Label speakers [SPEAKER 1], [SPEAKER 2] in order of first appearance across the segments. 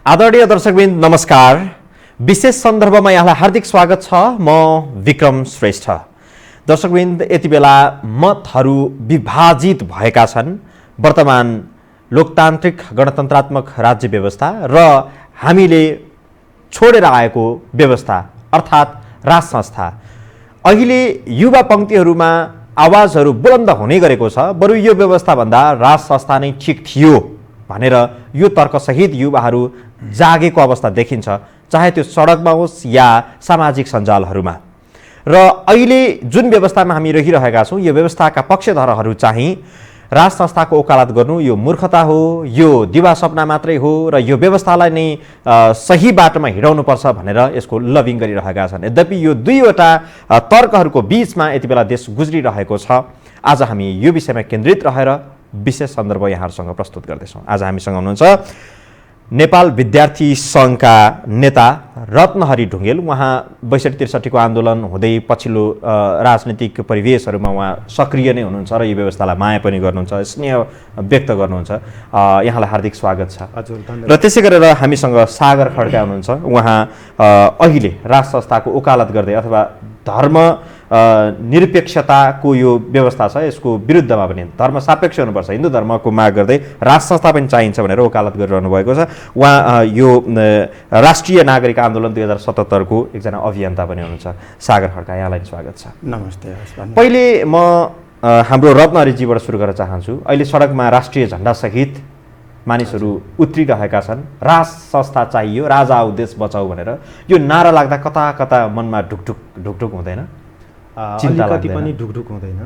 [SPEAKER 1] आदरणीय दर्शकवृन्द नमस्कार। विशेष सन्दर्भमा यहाँलाई हार्दिक स्वागत छ। म विक्रम श्रेष्ठ। दर्शकवृन्द, यति बेला मतहरू विभाजित भएका छन्। वर्तमान लोकतान्त्रिक गणतन्त्रात्मक राज्य व्यवस्था र हामीले छोडेर आएको व्यवस्था अर्थात् राज संस्था। अहिले युवा पंक्तिहरूमा आवाजहरू बुलन्द हुने गरेको छ। बरु यो व्यवस्थाभन्दा राज संस्था नै ठिक थियो भनेर यो तर्कसहित युवाहरू जागेको अवस्था देखिन्छ, चाहे त्यो सडकमा होस् या सामाजिक सञ्जालहरूमा। र अहिले जुन व्यवस्थामा हामी रहिरहेका छौँ, यो व्यवस्थाका पक्षधरहरू चाहिँ राज संस्थाको ओकालत गर्नु यो मूर्खता हो, यो दिवा सपना मात्रै हो र यो व्यवस्थालाई नै सही बाटोमा हिँडाउनुपर्छ भनेर यसको लबिङ गरिरहेका छन्। यद्यपि यो दुईवटा तर्कहरूको बीचमा यति बेला देश गुज्रिरहेको छ। आज हामी यो विषयमा केन्द्रित रहेर विशेष सन्दर्भ यहाँहरूसँग प्रस्तुत गर्दैछौँ। आज हामीसँग हुनुहुन्छ नेपाल विद्यार्थी सङ्घका नेता रत्नहरी ढुङ्गेल। उहाँ ६२-६३को आन्दोलन हुँदै पछिल्लो राजनीतिक परिवेशहरूमा उहाँ सक्रिय नै हुनुहुन्छ र यो व्यवस्थालाई माया पनि गर्नुहुन्छ, स्नेह व्यक्त गर्नुहुन्छ। यहाँलाई हार्दिक स्वागत छ।
[SPEAKER 2] हजुर, धन्यवाद।
[SPEAKER 1] र त्यसै गरेर हामीसँग सागर खड्का हुनुहुन्छ। उहाँ अहिले राज संस्थाको ओकालत गर्दै अथवा धर्म निरपेक्षताको यो व्यवस्था छ यसको विरुद्धमा पनि धर्म सापेक्ष हुनुपर्छ, हिन्दू धर्मको माग गर्दै राज संस्था पनि चाहिन्छ भनेर ओकालत गरिरहनु भएको छ। उहाँ यो राष्ट्रिय नागरिक आन्दोलन 2077को एकजना अभियन्ता पनि हुनुहुन्छ। सागर खड्का, यहाँलाई स्वागत छ।
[SPEAKER 2] नमस्ते।
[SPEAKER 1] पहिले म हाम्रो रत्नहरीजीबाट सुरु गर्न चाहन्छु। अहिले सडकमा राष्ट्रिय झन्डासहित मानिसहरू उत्रिरहेका छन्। राज संस्था चाहियो, राजा आऊ देश बचाऊ भनेर यो नारा लाग्दा कता कता मनमा ढुकढुक हुँदैन?
[SPEAKER 2] अलिकति पनि ढुकढुक हुँदैन,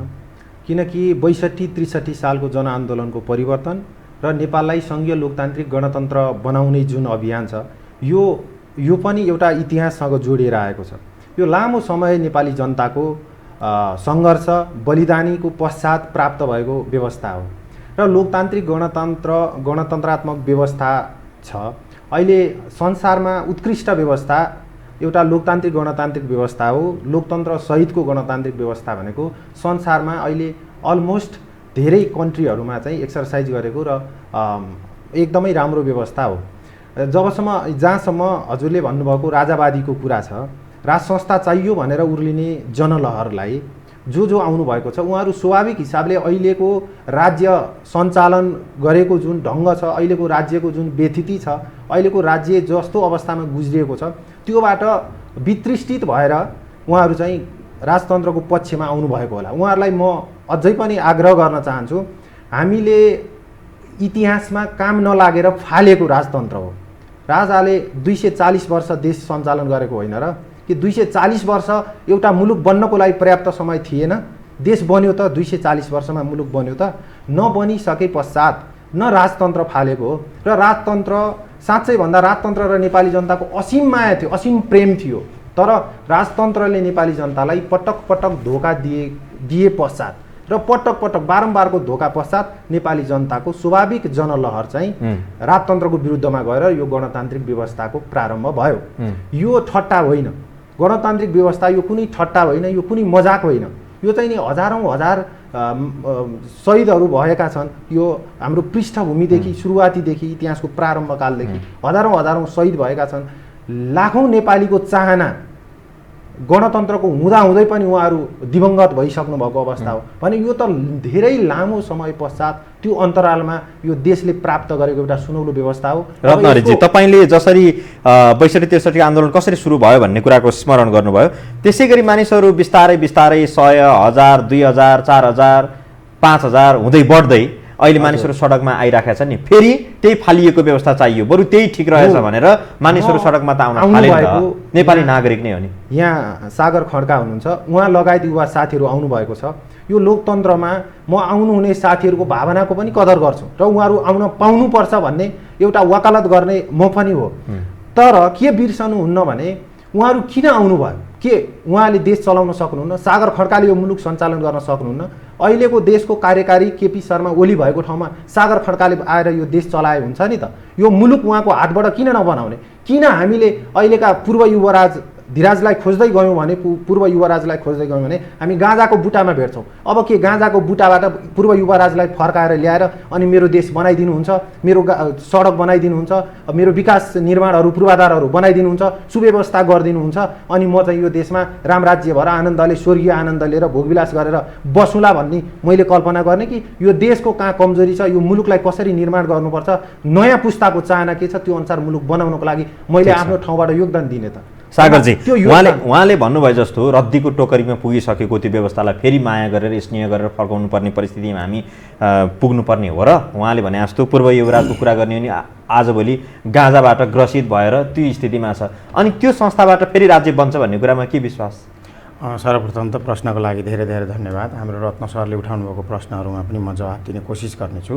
[SPEAKER 2] किनकि ६२-६३ सालको जनआन्दोलनको परिवर्तन र नेपाललाई सङ्घीय लोकतान्त्रिक गणतन्त्र बनाउने जुन अभियान छ यो पनि एउटा इतिहाससँग जोडिएर आएको छ। यो लामो समय नेपाली जनताको सङ्घर्ष बलिदानीको पश्चात प्राप्त भएको व्यवस्था हो र लोकतान्त्रिक गणतन्त्रात्मक व्यवस्था छ। अहिले संसारमा उत्कृष्ट व्यवस्था एउटा लोकतान्त्रिक गणतान्त्रिक व्यवस्था हो। लोकतन्त्र सहितको गणतान्त्रिक व्यवस्था भनेको संसारमा अहिले अलमोस्ट धेरै कन्ट्रीहरूमा चाहिँ एक्सर्साइज गरेको र एकदमै राम्रो व्यवस्था हो। जहाँसम्म हजुरले भन्नुभएको राजावादीको कुरा छ, राज संस्था चाहियो भनेर उर्लिने जनलहरलाई जो आउनुभएको छ उहाँहरू स्वाभाविक हिसाबले अहिलेको राज्य सञ्चालन गरेको जुन ढङ्ग छ, अहिलेको राज्यको जुन व्यथिति छ, अहिलेको राज्य जस्तो अवस्थामा गुज्रिएको छ त्योबाट वितृष्टित भएर उहाँहरू चाहिँ राजतन्त्रको पक्षमा आउनुभएको होला। उहाँहरूलाई म अझै पनि आग्रह गर्न चाहन्छु, हामीले इतिहासमा काम नलागेर फालेको राजतन्त्र हो। राजाले 240 वर्ष देश सञ्चालन गरेको होइन र कि 240 वर्ष एउटा मुलुक बन्नको लागि पर्याप्त समय थिएन? देश बन्यो त 240 वर्षमा मुलुक बन्यो त? नबनिसके पश्चात न राजतन्त्र फालेको हो र राजतन्त्र साँच्चै भन्दा राजतन्त्र र नेपाली जनताको असीम माया थियो, असीम प्रेम थियो। तर राजतन्त्रले नेपाली जनतालाई पटक पटक धोका दिए पश्चात र पटक पटक बारम्बारको धोका पश्चात नेपाली जनताको स्वाभाविक जनलहर चाहिँ राजतन्त्रको विरुद्धमा गएर यो गणतान्त्रिक व्यवस्थाको प्रारम्भ भयो। यो ठट्टा होइन, गणतान्त्रिक व्यवस्था यो कुनै ठट्टा होइन, यो कुनै मजाक होइन। यो चाहिँ नि हजारौँ हजार शहीदहरू भएका छन्। यो हाम्रो पृष्ठभूमिदेखि सुरुवातीदेखि इतिहासको प्रारम्भकालदेखि हजारौँ शहीद भएका छन्। लाखौँ नेपालीको चाहना गणतन्त्रको हुँदाहुँदै पनि उहाँहरू दिवंगत भइसक्नु भएको अवस्था हो भने यो त धेरै लामो समय पश्चात त्यो अन्तरालमा यो देशले प्राप्त गरेको एउटा सुनौलो व्यवस्था हो।
[SPEAKER 1] रत्नहरीजी, तपाईँले जसरी ६२-६३ आन्दोलन कसरी सुरु भयो भन्ने कुराको स्मरण गर्नुभयो, त्यसै गरी मानिसहरू बिस्तारै 100, 1000, 2000, 4000, 5000 हुँदै बढ्दै अहिले मानिसहरू सडकमा आइराखेका छन् नि। फेरि त्यही फालिएको व्यवस्था चाहियो, बरु त्यही ठिक रहेछ भनेर मानिसहरू सडकमा त आउन थाले। नेपाली नागरिक नै हो नि।
[SPEAKER 2] यहाँ सागर खड्का हुनुहुन्छ, उहाँ लगायत युवा साथीहरू आउनुभएको छ। यो लोकतन्त्रमा म आउनुहुने साथीहरूको भावनाको पनि कदर गर्छु र उहाँहरू आउन पाउनुपर्छ भन्ने एउटा वकालत गर्ने म पनि हो। तर के बिर्सनुहुन्न भने उहाँहरू किन आउनुभयो? के उहाँले देश चलाउन सक्नुहुन्न? सागर खड्काले यो मुलुक सञ्चालन गर्न सक्नुहुन्न? अहिलेको देशको कार्यकारी केपी शर्मा ओली भएको ठाउँमा सागर खड्काले आएर यो देश चलाए हुन्छ नि त? यो मुलुक उहाँको हातबाट किन नबनाउने? किन हामीले अहिलेका पूर्व युवराज धिराजलाई खोज्दै गयौँ भने, पूर्व युवराजलाई खोज्दै गयौँ भने हामी गाँजाको बुटामा भेट्छौँ। अब के गाँजाको बुटाबाट पूर्व युवराजलाई फर्काएर ल्याएर अनि मेरो देश बनाइदिनुहुन्छ, मेरो सडक बनाइदिनुहुन्छ, मेरो विकास निर्माणहरू पूर्वाधारहरू बनाइदिनुहुन्छ, सुव्यवस्था गरिदिनुहुन्छ, अनि म चाहिँ यो देशमा रामराज्य भएर आनन्दले स्वर्गीय आनन्द लिएर भोगविलास गरेर बसुँला भन्ने मैले कल्पना गर्ने कि यो देशको कहाँ कमजोरी छ, यो मुलुकलाई कसरी निर्माण गर्नुपर्छ, नयाँ पुस्ताको चाहना के छ, त्यो अनुसार मुलुक बनाउनको लागि मैले आफ्नो ठाउँबाट योगदान दिने त।
[SPEAKER 1] सागरजी, उहाँले भन्नुभयो जस्तो रद्दीको टोकरीमा पुगिसकेको त्यो व्यवस्थालाई फेरि माया गरेर स्नेह गरेर फर्काउनु पर्ने परिस्थितिमा हामी पुग्नुपर्ने हो र उहाँले भने जस्तो पूर्व युवराजको कुरा गर्ने हो भने आजभोलि गाँजाबाट ग्रसित भएर त्यो स्थितिमा छ, अनि त्यो संस्थाबाट फेरि राज्य बन्छ भन्ने कुरामा के विश्वास?
[SPEAKER 3] सर्वप्रथम त प्रश्नको लागि धेरै धेरै धन्यवाद। हाम्रो रत्न सरले उठाउनु भएको प्रश्नहरूमा पनि म जवाफ दिने कोसिस गर्नेछु।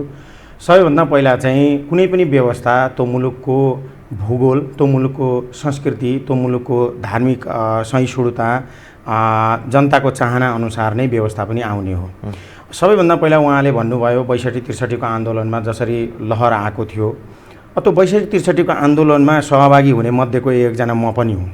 [SPEAKER 3] सबैभन्दा पहिला चाहिँ कुनै पनि व्यवस्था त्यो मुलुकको भूगोल, त्यो मुलुकको संस्कृति, त्यो मुलुकको धार्मिक सहिष्णुता, जनताको चाहना अनुसार नै व्यवस्था पनि आउने हो। सबैभन्दा पहिला उहाँले भन्नुभयो ६२-६३को आन्दोलनमा जसरी लहर आएको थियो, त्यो ६२-६३को आन्दोलनमा सहभागी हुने मध्येको एकजना म पनि हुँ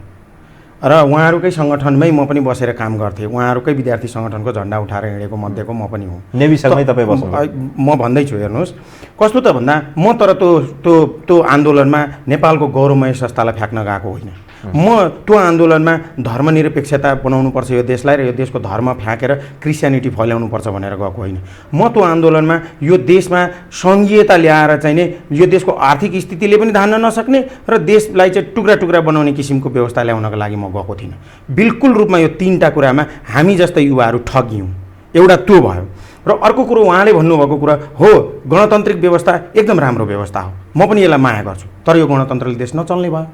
[SPEAKER 3] र उहाँहरूकै सङ्गठनमै म पनि बसेर काम गर्थेँ। उहाँहरूकै विद्यार्थी सङ्गठनको झन्डा उठाएर हिँडेको मध्येको म पनि हुँ।
[SPEAKER 1] नेविसँगै तपाईँ बस्नु?
[SPEAKER 3] म भन्दैछु, हेर्नुहोस् कस्तो त भन्दा म तर त्यो आन्दोलनमा नेपालको गौरवमय संस्थालाई फ्याँक्न गएको होइन। म त्यो आन्दोलनमा धर्मनिरपेक्षता बनाउनुपर्छ यो देशलाई र यो देशको धर्म फ्याँकेर क्रिस्चियनिटी फैलाउनुपर्छ भनेर गएको होइन। म त्यो आन्दोलनमा यो देशमा सङ्घीयता ल्याएर चाहिँ नै यो देशको आर्थिक स्थितिले पनि धान्न नसक्ने र देशलाई चाहिँ टुक्रा टुक्रा बनाउने किसिमको व्यवस्था ल्याउनको लागि म गएको थिइनँ। बिल्कुल रूपमा यो तीनटा कुरामा हामी जस्तै युवाहरू ठगियौँ। एउटा त्यो भयो र अर्को कुरो उहाँले भन्नुभएको कुरा हो, गणतान्त्रिक व्यवस्था एकदम राम्रो व्यवस्था हो, म पनि यसलाई माया गर्छु, तर यो गणतन्त्रले देश नचल्ने भयो।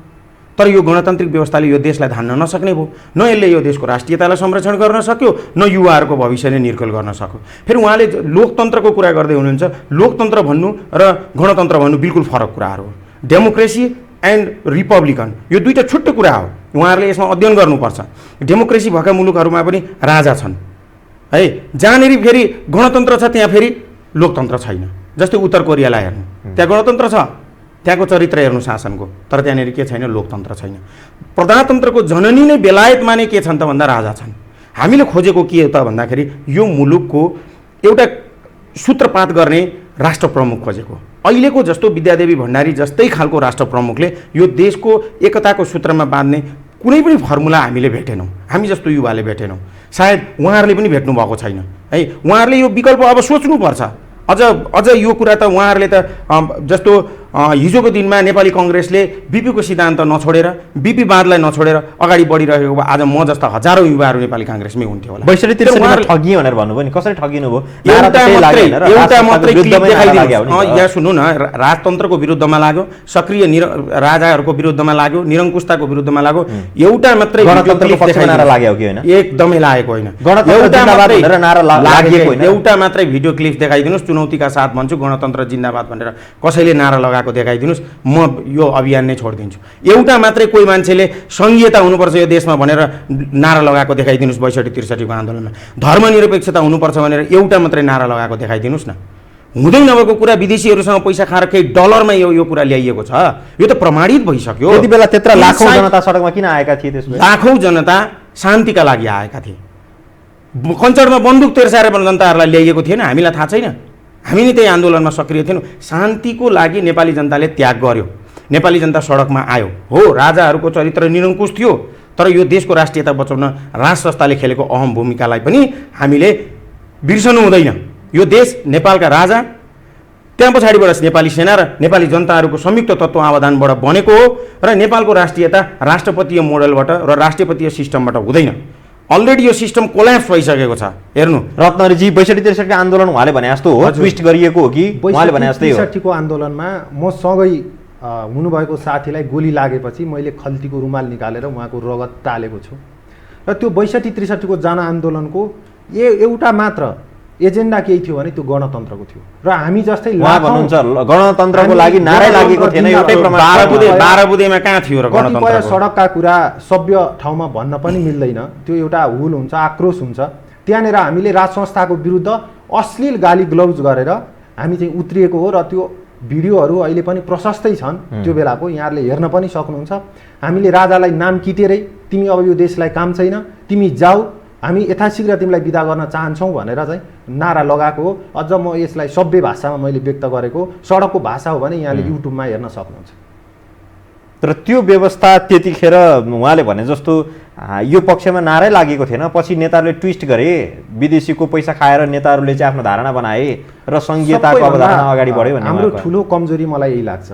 [SPEAKER 3] तर यो गणतान्त्रिक व्यवस्थाले यो देशलाई धान्न नसक्ने भयो। न यसले यो देशको राष्ट्रियतालाई संरक्षण गर्न सक्यो, न युवाहरूको भविष्यले निर्कल गर्न सक्यो। फेरि उहाँले लोकतन्त्रको कुरा गर्दै हुनुहुन्छ। लोकतन्त्र भन्नु र गणतन्त्र भन्नु बिल्कुल फरक कुराहरू हो। डेमोक्रेसी एन्ड रिपब्लिकन यो दुईवटा छुट्टै कुरा हो। उहाँहरूले यसमा अध्ययन गर्नुपर्छ। डेमोक्रेसी भएका मुलुकहरूमा पनि राजा छन् है, जहाँनिर फेरि गणतन्त्र छ त्यहाँ फेरि लोकतन्त्र छैन। जस्तै उत्तर कोरियालाई हेर्नु, त्यहाँ गणतन्त्र छ, त्यहाँको चरित्र हेर्नु शासनको, तर त्यहाँनिर के छैन, लोकतन्त्र छैन। प्रजातन्त्रको जननी नै बेलायतमा नै के छन् त भन्दा राजा छन्। हामीले खोजेको के हो त भन्दाखेरि यो मुलुकको एउटा सूत्रपात गर्ने राष्ट्र प्रमुख खोजेको। अहिलेको जस्तो विद्यादेवी भण्डारी जस्तै खालको राष्ट्र प्रमुखले यो देशको एकताको सूत्रमा बाँध्ने कुनै पनि फर्मुला हामीले भेटेनौँ। हामी जस्तो युवाले भेटेनौँ, सायद उहाँहरूले पनि भेट्नु भएको छैन है। उहाँहरूले यो विकल्प अब सोच्नुपर्छ। अझ यो कुरा त उहाँहरूले त जस्तो हिजोको दिनमा नेपाली कङ्ग्रेसले बिपीको सिद्धान्त नछोडेर, बिपी बाँधलाई नछोडेर अगाडि बढिरहेको भए आज म जस्ता हजारौँ युवाहरू नेपाली काङ्ग्रेसमै हुन्थ्यो होला।
[SPEAKER 1] ६२-६३ ठगियो भनेर भन्नुभयो नि, कसरी ठगिनु भयो?
[SPEAKER 3] एउटा मात्रै क्लिप देखाइदिनु। यहाँ सुन्नु न, राजतन्त्रको विरुद्धमा लाग्यो, सक्रिय राजाहरूको विरुद्धमा लाग्यो, निरङ्कुशताको विरुद्धमा लाग्यो। एउटा मात्रै एकदमै लागेको होइन। एउटा मात्रै भिडियो क्लिप देखाइदिनुहोस्, चुनौतीका साथ भन्छु गणतन्त्र जिन्दाबाद भनेर कसैले नारा लगाएको देखाइदिनुहोस्, म यो अभियान नै छोडिदिन्छु। एउटा मात्रै कोही मान्छेले सङ्घीयता हुनुपर्छ यो देशमा भनेर नारा लगाएको देखाइदिनुहोस् ६२-६३को आन्दोलनमा। धर्मनिरपेक्षता हुनुपर्छ भनेर एउटा मात्रै नारा लगाएको देखाइदिनुहोस् न। हुँदै नभएको कुरा विदेशीहरूसँग पैसा खाएर केही डलरमा यो कुरा ल्याइएको छ, यो त प्रमाणित भइसक्यो।
[SPEAKER 1] त्यति बेला त्यत्र लाखौँ जनता सडकमा किन आएका थिए? त्यसमा
[SPEAKER 3] लाखौँ जनता शान्तिका लागि आएका थिए। कञ्चरमा बन्दुक तेर्साएर जनताहरूलाई ल्याइएको थिएन, हामीलाई थाहा छैन? हामी नै त्यही आन्दोलनमा सक्रिय थियौँ। शान्तिको लागि नेपाली जनताले त्याग गर्यो, नेपाली जनता सडकमा आयो। हो, राजाहरूको चरित्र निरङ्कुश थियो, तर यो देशको राष्ट्रियता बचाउन राज संस्थाले खेलेको अहम भूमिकालाई पनि हामीले बिर्सनु हुँदैन। यो देश नेपालका राजा, त्यहाँ पछाडिबाट नेपाली सेना र नेपाली जनताहरूको संयुक्त तत्त्वावधानबाट बनेको हो र नेपालको राष्ट्रियता राष्ट्रपतीय मोडलबाट र राष्ट्रपतीय सिस्टमबाट हुँदैन। अलरेडी यो सिस्टम कोल्याप्स भइसकेको छ। हेर्नु
[SPEAKER 1] रत्नजी, ६२-६३ आन्दोलन उहाँले भने जस्तो हो, ट्विस्ट गरिएको हो कि उहाँले भने जस्तै हो?
[SPEAKER 2] ६३को आन्दोलनमा म सँगै हुनुभएको साथीलाई गोली लागेपछि मैले खल्तीको रुमाल निकालेर उहाँको रगत टालेको छु र त्यो ६२-६३को जनआन्दोलनको एउटा मात्र एजेन्डा केही थियो भने त्यो गणतन्त्रको थियो र हामी जस्तै
[SPEAKER 1] भन्नुहुन्छ गणतन्त्रको लागि नारै लागेको थिएन। एउटै प्रमाण
[SPEAKER 3] 12 बुँदेमा कहाँ थियो र गणतन्त्र?
[SPEAKER 2] कतिपय सडकका कुरा सभ्य ठाउँमा भन्न पनि मिल्दैन, त्यो एउटा हुल हुन्छ, आक्रोश हुन्छ। त्यहाँनिर हामीले राज संस्थाको विरुद्ध अश्लील गाली ग्लौज गरेर हामी चाहिँ उत्रिएको हो र त्यो भिडियोहरू अहिले पनि प्रशस्तै छन् त्यो बेलाको, यहाँहरूले हेर्न पनि सक्नुहुन्छ। हामीले राजालाई नाम किटेरै तिमी अब यो देशलाई काम छैन, तिमी जाऊ, हामी यथाशीघ्र तिमीलाई बिदा गर्न चाहन्छौँ भनेर चाहिँ नारा लगाएको हो। अझ म यसलाई सभ्य भाषामा मैले व्यक्त गरेको, सडकको भाषा हो भने यहाँले युट्युबमा हेर्न सक्नुहुन्छ।
[SPEAKER 1] तर त्यो व्यवस्था त्यतिखेर उहाँले भने जस्तो यो पक्षमा नारै लागेको थिएन। पछि नेताहरूले ट्विस्ट गरे, विदेशीको पैसा खाएर नेताहरूले चाहिँ आफ्नो धारणा बनाए र सङ्घीयताको अवधारणा अगाडि बढ्यो भन्ने
[SPEAKER 2] हाम्रो ठुलो कमजोरी मलाई यही लाग्छ।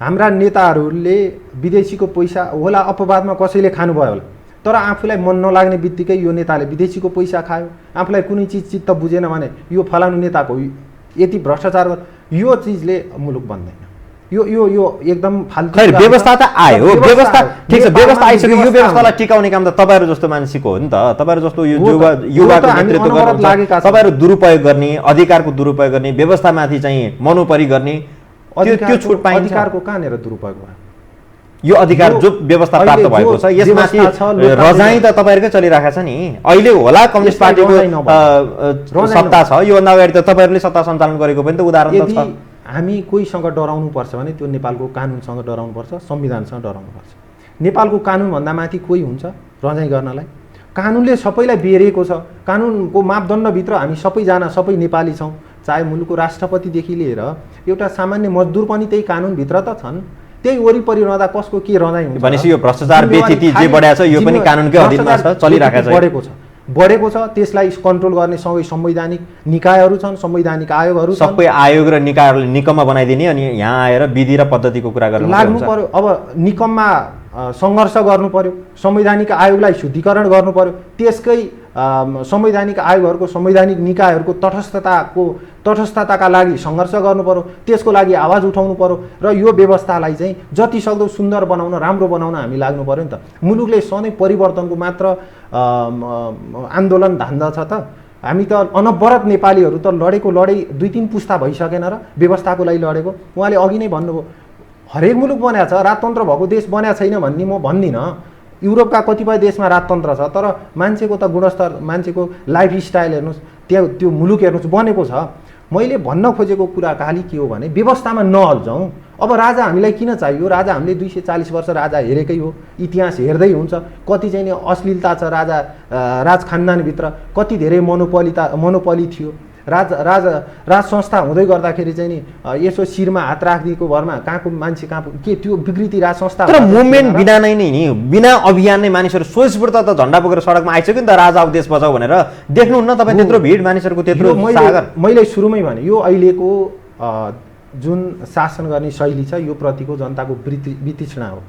[SPEAKER 2] हाम्रा नेताहरूले विदेशीको पैसा होला अपवादमा कसैले खानुभयो होला, तर आफूलाई मन नलाग्ने बित्तिकै यो नेताले विदेशीको पैसा खायो, आफूलाई कुनै चिज चित्त बुझेन भने यो फलानु नेताको यति भ्रष्टाचार, यो चिजले मुलुक बन्दैन। यो यो यो एकदम फाल्तु।
[SPEAKER 1] खैर व्यवस्था त आयो, व्यवस्था ठिक छ, व्यवस्था आइसक्यो। यो व्यवस्थालाई टिकाउने काम त तपाईँहरू जस्तो मान्छेको हो नि त। तपाईँहरू जस्तो यो युवाको नेतृत्व गर्नुहुन्छ, तपाईँहरू दुरुपयोग गर्ने, अधिकारको दुरुपयोग गर्ने, व्यवस्थामाथि चाहिँ मनोपरि गर्ने, त्यो छुट पाइन्छ।
[SPEAKER 2] अधिकारको कहाँनिर दुरुपयोग भयो?
[SPEAKER 1] यो अधिकार जो व्यवस्था प्राप्त भएको छ यसमाथि रजाई त तपाईँहरूकै चलिरहेको छ नि। अहिले होला कम्युनिस्ट पार्टीको सत्ता छ, योभन्दा अगाडि त तपाईँहरूले सत्ता सञ्चालन गरेको पनि त उदाहरण त छ।
[SPEAKER 2] हामी कोहीसँग डराउनु पर्छ भने त्यो नेपालको कानुनसँग डराउनु पर्छ, संविधानसँग डराउनु पर्छ। नेपालको कानुनभन्दा माथि कोही हुन्छ रजाइ गर्नलाई? कानुनले सबैलाई बेरेको छ। कानुनको मापदण्डभित्र हामी सबैजना सबै नेपाली छौँ। चाहे मुलुकको राष्ट्रपतिदेखि लिएर एउटा सामान्य मजदुर पनि त्यही कानुनभित्र त छन्। त्यही वरिपरि रहँदा कसको के रजाइ हुन्छ?
[SPEAKER 1] भनेपछि यो भ्रष्टाचार बेथिति जे बढाएको छ यो पनि कानुनकै अधीनमा छ, चलिरहेको छ,
[SPEAKER 2] बढेको छ। त्यसलाई कन्ट्रोल गर्ने सबै संवैधानिक निकायहरू छन्, संवैधानिक आयोगहरू छन्।
[SPEAKER 1] सबै आयोग र निकायहरूले निकममा बनाइदिने अनि यहाँ आएर विधि र पद्धतिको कुरा गर्नु
[SPEAKER 2] लाग्नु पर्यो। अब निकममा सङ्घर्ष गर्नु पर्यो, संवैधानिक आयोगलाई शुद्धिकरण गर्नु पर्यो, त्यसकै संवैधानिक आयोगहरूको संवैधानिक निकायहरूको तटस्थताका लागि सङ्घर्ष गर्नु पर्यो, त्यसको लागि आवाज उठाउनु पर्यो र यो व्यवस्थालाई चाहिँ जति सक्दो सुन्दर बनाउन, राम्रो बनाउन हामी लाग्नु पर्यो नि त। मुलुकले सधैँ परिवर्तनको मात्र आन्दोलन धान्दा छ त? हामी त अनवरत नेपालीहरू त लडेकै 2-3 पुस्ता भइसकेन र व्यवस्थाको लागि लडेको। उहाँले अघि नै भन्नुभयो हरेक मुलुक बन्या छ, राजतन्त्र भएको देश बन्या छैन भन्ने म भन्दिनँ। युरोपका कतिपय देशमा राजतन्त्र छ, तर मान्छेको त गुणस्तर, मान्छेको लाइफस्टाइल हेर्नुहोस्, त्यहाँ त्यो मुलुक हेर्नुहोस् बनेको छ। मैले भन्न खोजेको कुरा खालि के हो भने व्यवस्थामा नहल्झौँ। अब राजा हामीलाई किन चाहियो? राजा हामीले 240 वर्ष राजा हेरेकै हो, इतिहास हेर्दै हुन्छ। कति चाहिँ नि अश्लीलता छ राज खानदानभित्र, कति धेरै मोनोपोली थियो। राज संस्था हुँदै गर्दाखेरि चाहिँ नि यसो शिरमा हात राखिदिएको भरमा कहाँको मान्छे कहाँ के त्यो विकृति राज संस्था।
[SPEAKER 1] तर मुभमेन्ट बिना नै नि, बिना अभियान नै मानिसहरू स्वस्फूर्त त झन्डा बोकेर सडकमा आइसक्यो नि त, राजा अब देश बचाऊ भनेर। देख्नुहुन्न तपाईँ त्यत्रो भिड मानिसहरूको, त्यत्रो सागर।
[SPEAKER 2] मैले सुरुमै भने यो अहिलेको जुन शासन गर्ने शैली छ यो प्रतिको जनताको वितृष्णा हो।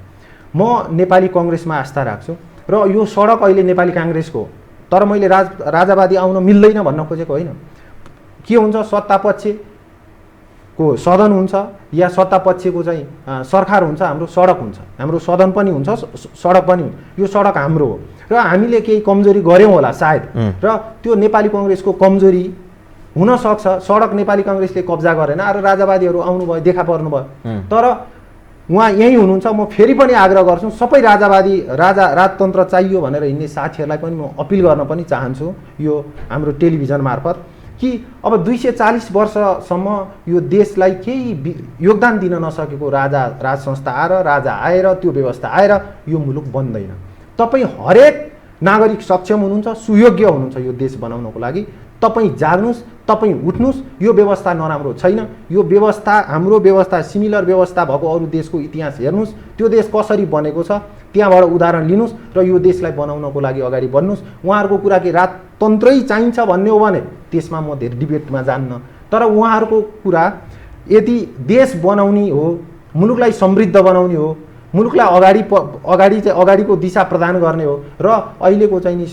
[SPEAKER 2] म नेपाली कङ्ग्रेसमा आस्था राख्छु र यो सडक अहिले नेपाली काङ्ग्रेसको हो। तर मैले राजावादी आउन मिल्दैन भन्न खोजेको होइन। के हुन्छ, सत्तापक्षको सदन हुन्छ या सत्तापक्षको चाहिँ सरकार हुन्छ, हाम्रो सडक हुन्छ, हाम्रो सदन पनि हुन्छ, सडक पनि हुन्छ। यो सडक हाम्रो हो र हामीले केही कमजोरी गऱ्यौँ होला सायद, र त्यो नेपाली कङ्ग्रेसको कमजोरी हुनसक्छ। सडक नेपाली कङ्ग्रेसले कब्जा गरेन, अरू राजावादीहरू आउनुभयो, देखा पर्नुभयो। तर उहाँ यहीँ हुनुहुन्छ। म फेरि पनि आग्रह गर्छु, सबै राजतन्त्र चाहियो भनेर हिँड्ने साथीहरूलाई पनि म अपिल गर्न पनि चाहन्छु यो हाम्रो टेलिभिजन मार्फत कि अब 240 वर्षसम्म यो देशलाई केही योगदान दिन नसकेको राज संस्था आएर, राजा आएर, त्यो व्यवस्था आएर यो मुलुक बन्दैन। तपाईँ हरेक नागरिक सक्षम हुनुहुन्छ, सुयोग्य हुनुहुन्छ यो देश बनाउनको लागि। तपाईँ जाग्नुहोस्, तपाईँ उठ्नुहोस्। यो व्यवस्था नराम्रो छैन। यो व्यवस्था, हाम्रो व्यवस्था सिमिलर व्यवस्था भएको अरू देशको इतिहास हेर्नुहोस्, त्यो देश कसरी बनेको छ त्यहाँबाट उदाहरण लिनुहोस् र यो देशलाई बनाउनको लागि अगाडि बढ्नुहोस्। उहाँहरूको कुरा के राजतन्त्रै चाहिन्छ भन्ने हो भने त्यसमा म धेरै डिबेटमा जान्न। तर उहाँहरूको कुरा यदि देश बनाउने हो, मुलुकलाई समृद्ध बनाउने हो, मुलुकलाई अगाडिको दिशा प्रदान गर्ने हो र अहिलेको चाहिँ नि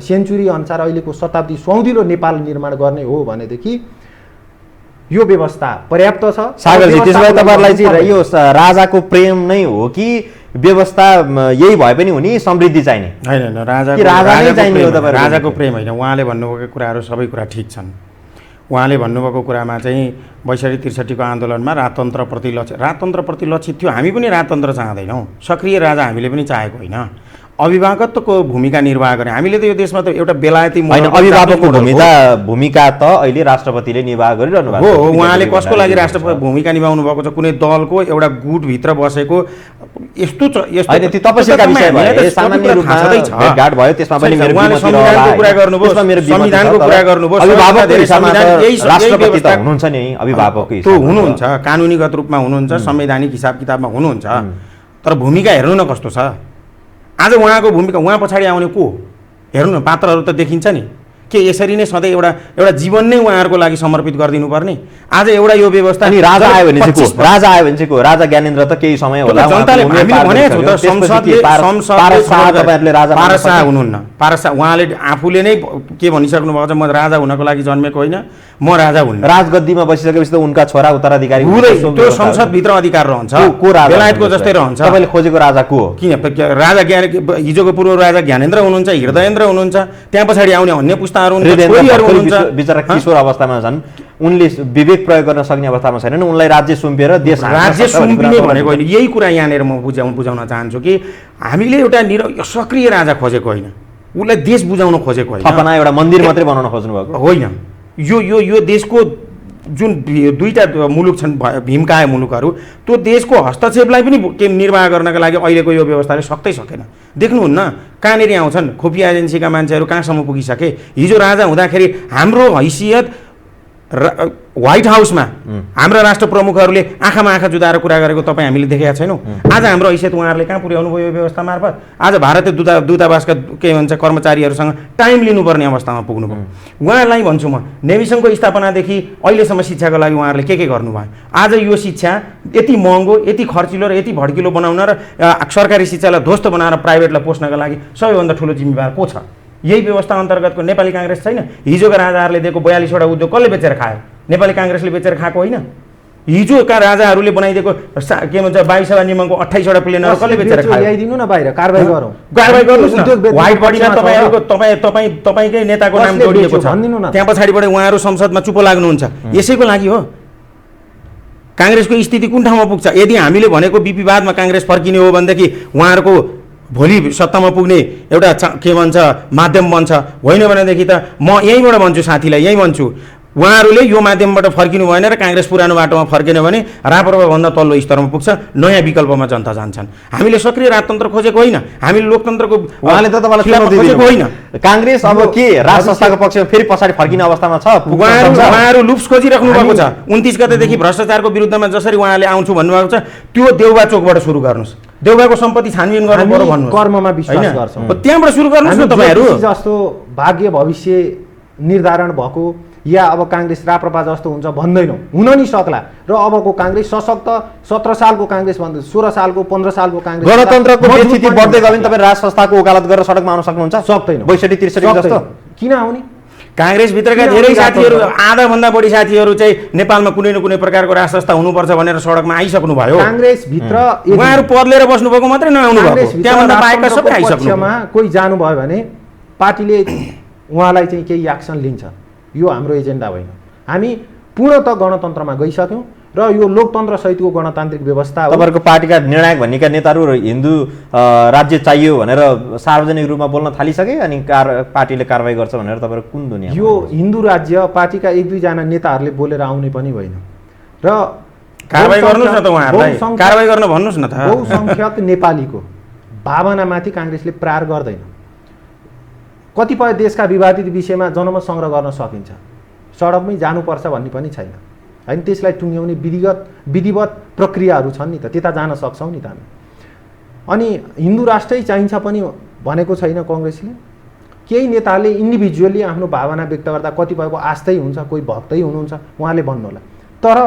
[SPEAKER 2] सेन्चुरी अनुसार अहिलेको शताब्दी सुहाउँदिलो नेपाल निर्माण गर्ने हो भनेदेखि यो व्यवस्था पर्याप्त छ।
[SPEAKER 1] सागरजी, त्यसो भए तपाईँहरूलाई चाहिँ यो राजाको प्रेम नै हो कि व्यवस्था यही भए पनि हुने, समृद्धि चाहिने?
[SPEAKER 3] होइन, राजाको प्रेम होइन। उहाँले भन्नुभएको कुराहरू सबै कुरा ठिक छन्। उहाँले भन्नुभएको कुरामा चाहिँ 62-63 को आन्दोलनमा राजतन्त्रप्रति लक्षित थियो। हामी पनि राजतन्त्र चाहँदैनौँ, सक्रिय राजा हामीले पनि चाहेको होइन। अभिभावकत्वको भूमिका निर्वाह गरे। हामीले त यो देशमा त एउटा बेलायती
[SPEAKER 1] होइन, अभिभावकको भूमिका त अहिले राष्ट्रपतिले निर्वाह गरिरहनु भएको
[SPEAKER 3] हो। उहाँले कसको लागि राष्ट्रपति भूमिका निभाउनु भएको छ? कुनै दलको एउटा गुटभित्र बसेको यस्तो
[SPEAKER 1] होइन, त्यो तपस्याका विषय भयो, सामान्य रूपमा भेटघाट भयो, त्यसमा पनि मेरो
[SPEAKER 3] संविधानको कुरा गर्नुभयो, संविधानको कुरा गर्नुभयो,
[SPEAKER 1] अभिभावकको हिसाबमा राष्ट्रपति त हुनुहुन्छ नि, अभिभावकको
[SPEAKER 3] हिसाबमा हुनुहुन्छ, कानुनीगत रूपमा हुनुहुन्छ, संवैधानिक हिसाब किताबमा हुनुहुन्छ, तर भूमिका हेर्नु न कस्तो छ आज उहाँको भूमिका। उहाँ पछाडि आउने को हेर्नु न, पात्रहरू त देखिन्छ नि। के यसरी नै सधैँ एउटा जीवन नै उहाँहरूको लागि समर्पित गरिदिनु पर्ने? आज एउटा यो व्यवस्था
[SPEAKER 1] अनि राजा आयो भने चाहिँ को? राजा आयो भने चाहिँ को? राजा ज्ञानेन्द्र त केही समय होला,
[SPEAKER 3] जनताले हामीले भनेको छ त, संसदले पारसा हुनुहुन्न, पारसा उहाँले आफूले नै के भनिसक्नु भएको छ, म राजा हुनको लागि जन्मेको होइन, म राजा हुन्न।
[SPEAKER 1] राजगद्दीमा बसिसकेपछि त उनका छोरा उत्तराधिकारी
[SPEAKER 3] त्यो संसदभित्र अधिकार रहन्छ, बेलायतको जस्तै रहन्छ।
[SPEAKER 1] तपाईँले खोजेको राजा को हो?
[SPEAKER 3] किन राजा हिजोको पूर्व राजा ज्ञानेन्द्र हुनुहुन्छ, हृदयेन्द्र हुनुहुन्छ, त्यहाँ पछाडि आउने अन्य पुस्ता
[SPEAKER 1] बिचरा किशोर अवस्थामा छन्, उनले विवेक प्रयोग गर्न सक्ने अवस्थामा छैनन्, उनलाई राज्य सुम्पिएर देश
[SPEAKER 3] राज्य सुम्पिने भनेको होइन। यही कुरा यहाँनिर म बुझाउन चाहन्छु कि हामीले एउटा सक्रिय राजा खोजेको होइन, उसलाई देश बुझाउन खोजेको होइन।
[SPEAKER 1] थपना एउटा मन्दिर मात्रै बनाउन खोज्नु भएको
[SPEAKER 3] होइन। यो देशको जुन दुईटा मुलुक छन् भीमकाय मुलुकहरू, त्यो देशको हस्तक्षेपलाई पनि के निर्वाह गर्नका लागि अहिलेको यो व्यवस्थाले सक्दै सकेन। देख्नुहुन्न कहाँनिर आउँछन् खुफिया एजेन्सीका मान्छेहरू, कहाँसम्म पुगिसके। हिजो राजा हुँदाखेरि हाम्रो हैसियत व्हाइट हाउसमा हाम्रा राष्ट्र प्रमुखहरूले आँखामा आँखा जुदाएर कुरा गरेको तपाईँ हामीले देखेका छैनौँ। आज हाम्रो हैसियत उहाँहरूले कहाँ पुर्याउनु भयो यो व्यवस्था मार्फत? आज भारतीय दूतावासका के भन्छ कर्मचारीहरूसँग टाइम लिनुपर्ने अवस्थामा पुग्नुभयो। उहाँहरूलाई भन्छु म, नेभी सङ्घको स्थापनादेखि अहिलेसम्म शिक्षाको लागि उहाँहरूले के गर्नुभयो? आज यो शिक्षा यति महँगो, यति खर्चिलो र यति भड्किलो बनाउन र सरकारी शिक्षालाई ध्वस्त बनाएर प्राइभेटलाई पोस्नका लागि सबैभन्दा ठुलो जिम्मेवार को छ? यही व्यवस्था अन्तर्गतको नेपाली काङ्ग्रेस छैन? हिजोका राजाहरूले दिएको 42वटा उद्योग कसले बेचेर खायो? नेपाली काङ्ग्रेसले बेचेर खाएको होइन। हिजोका राजाहरूले बनाइदिएको के भन्छ 22वटा नियमको 28वटा प्लेनहरू कसले बेचेर खायो?
[SPEAKER 2] ल्याइदिनु न बाहिर, कारबाही गरौँ,
[SPEAKER 3] कारबाही गर्नुहोस् न। व्हाइट बडीमा तपाईँकै नेताको नाम जोडिएको छ, त्यहाँ पछाडिबाट उहाँहरू संसदमा चुप लाग्नुहुन्छ। यसैको लागि हो काङ्ग्रेसको स्थिति कुन ठाउँमा पुग्छ? यदि हामीले भनेको विवादमा काङ्ग्रेस फर्किने हो भनेदेखि उहाँहरूको भोलि सत्तामा पुग्ने एउटा के भन्छ माध्यम बन्छ। होइन भनेदेखि त म यहीँबाट भन्छु, साथीलाई यहीँ भन्छु, उहाँहरूले यो माध्यमबाट फर्किनु भएन र काङ्ग्रेस पुरानो बाटोमा फर्केन भने राप्रपाभन्दा तल्लो स्तरमा पुग्छ, नयाँ विकल्पमा जनता जान्छन्। हामीले सक्रिय राजतन्त्र खोजेको होइन, हामीले लोकतन्त्रको
[SPEAKER 1] उहाँले त तपाईँलाई
[SPEAKER 3] खोजेको होइन।
[SPEAKER 1] काङ्ग्रेस अब के राज संस्थाको पक्षमा फेरि पछाडि फर्किने अवस्थामा छ?
[SPEAKER 3] उहाँहरू लुप्स खोजिराख्नु भएको छ। 29 गतेदेखि भ्रष्टाचारको विरुद्धमा जसरी उहाँले आउँछु भन्नुभएको छ, त्यो देउबा चोकबाट सुरु गर्नुहोस्। देउबाको सम्पत्ति छानबिन गर्नु पर्यो भन्नु,
[SPEAKER 2] कर्ममा विश्वास गर्छौँ,
[SPEAKER 3] त्यहाँबाट सुरु गर्नुहोस् न तपाईँहरू।
[SPEAKER 2] जस्तो भाग्य भविष्य निर्धारण भएको या अब काङ्ग्रेस राप्रपा जस्तो हुन्छ भन्दैनौँ, हुन नि सक्ला। र अबको काङ्ग्रेस सशक्त 17 सालको काङ्ग्रेस भन्दा 16 सालको 15 सालको काङ्ग्रेस
[SPEAKER 1] गणतन्त्रको स्थिति बढ्दै गयो भने तपाईँ राज संस्थाको वकालत गरेर सडकमा आउन सक्नुहुन्छ?
[SPEAKER 2] सक्दैन।
[SPEAKER 1] 62-63 जस्तो
[SPEAKER 2] किन आउने?
[SPEAKER 3] काङ्ग्रेसभित्रका धेरै साथीहरू, आधाभन्दा बढी साथीहरू चाहिँ नेपालमा कुनै न कुनै प्रकारको राज संस्था हुनुपर्छ भनेर सडकमा आइसक्नु भयो।
[SPEAKER 2] काङ्ग्रेसभित्र
[SPEAKER 3] उहाँहरू पद लिएर बस्नुभएको मात्रै नआउनु भएको, त्यहाँभन्दा बाहेकका सबै आइसक्नु।
[SPEAKER 2] कोही जानुभयो भने पार्टीले उहाँलाई चाहिँ केही एक्सन लिन्छ। यो हाम्रो एजेन्डा होइन। हामी पूर्णत गणतन्त्रमा गइसक्यौँ र यो लोकतन्त्र सहितको गणतान्त्रिक व्यवस्था हो।
[SPEAKER 1] तपाईँहरूको पार्टीका निर्णायक भन्नेका नेताहरू र हिन्दू राज्य चाहियो भनेर सार्वजनिक रूपमा बोल्न थालिसके, अनि पार्टीले कारवाही गर्छ भनेर तपाईँहरू कुन दुनियाँ?
[SPEAKER 2] यो हिन्दू राज्य पार्टीका 1-2 जना नेताहरूले बोलेर आउने पनि होइन। र
[SPEAKER 3] कारवाही गर्नुहोस् न त, उहाँहरूलाई कारवाही गर्न भन्नुहोस् न त।
[SPEAKER 2] बहुसङ्ख्यक नेपालीको भावनामाथि काङ्ग्रेसले प्रहार गर्दैन। कतिपय देशका विवादित विषयमा जनमत सङ्ग्रह गर्न सकिन्छ, सडकमै जानुपर्छ भन्ने पनि छैन होइन। त्यसलाई टुङ्ग्याउने विधिवत प्रक्रियाहरू छन् नि त, त्यता जान सक्छौँ नि त हामी। अनि हिन्दू राष्ट्रै चाहिन्छ पनि भनेको छैन काङ्ग्रेसले। केही नेताहरूले इन्डिभिजुअली आफ्नो भावना व्यक्त गर्दा कतिपयको आस्थै हुन्छ, कोही भक्तै हुनुहुन्छ, उहाँले भन्नुहोला। तर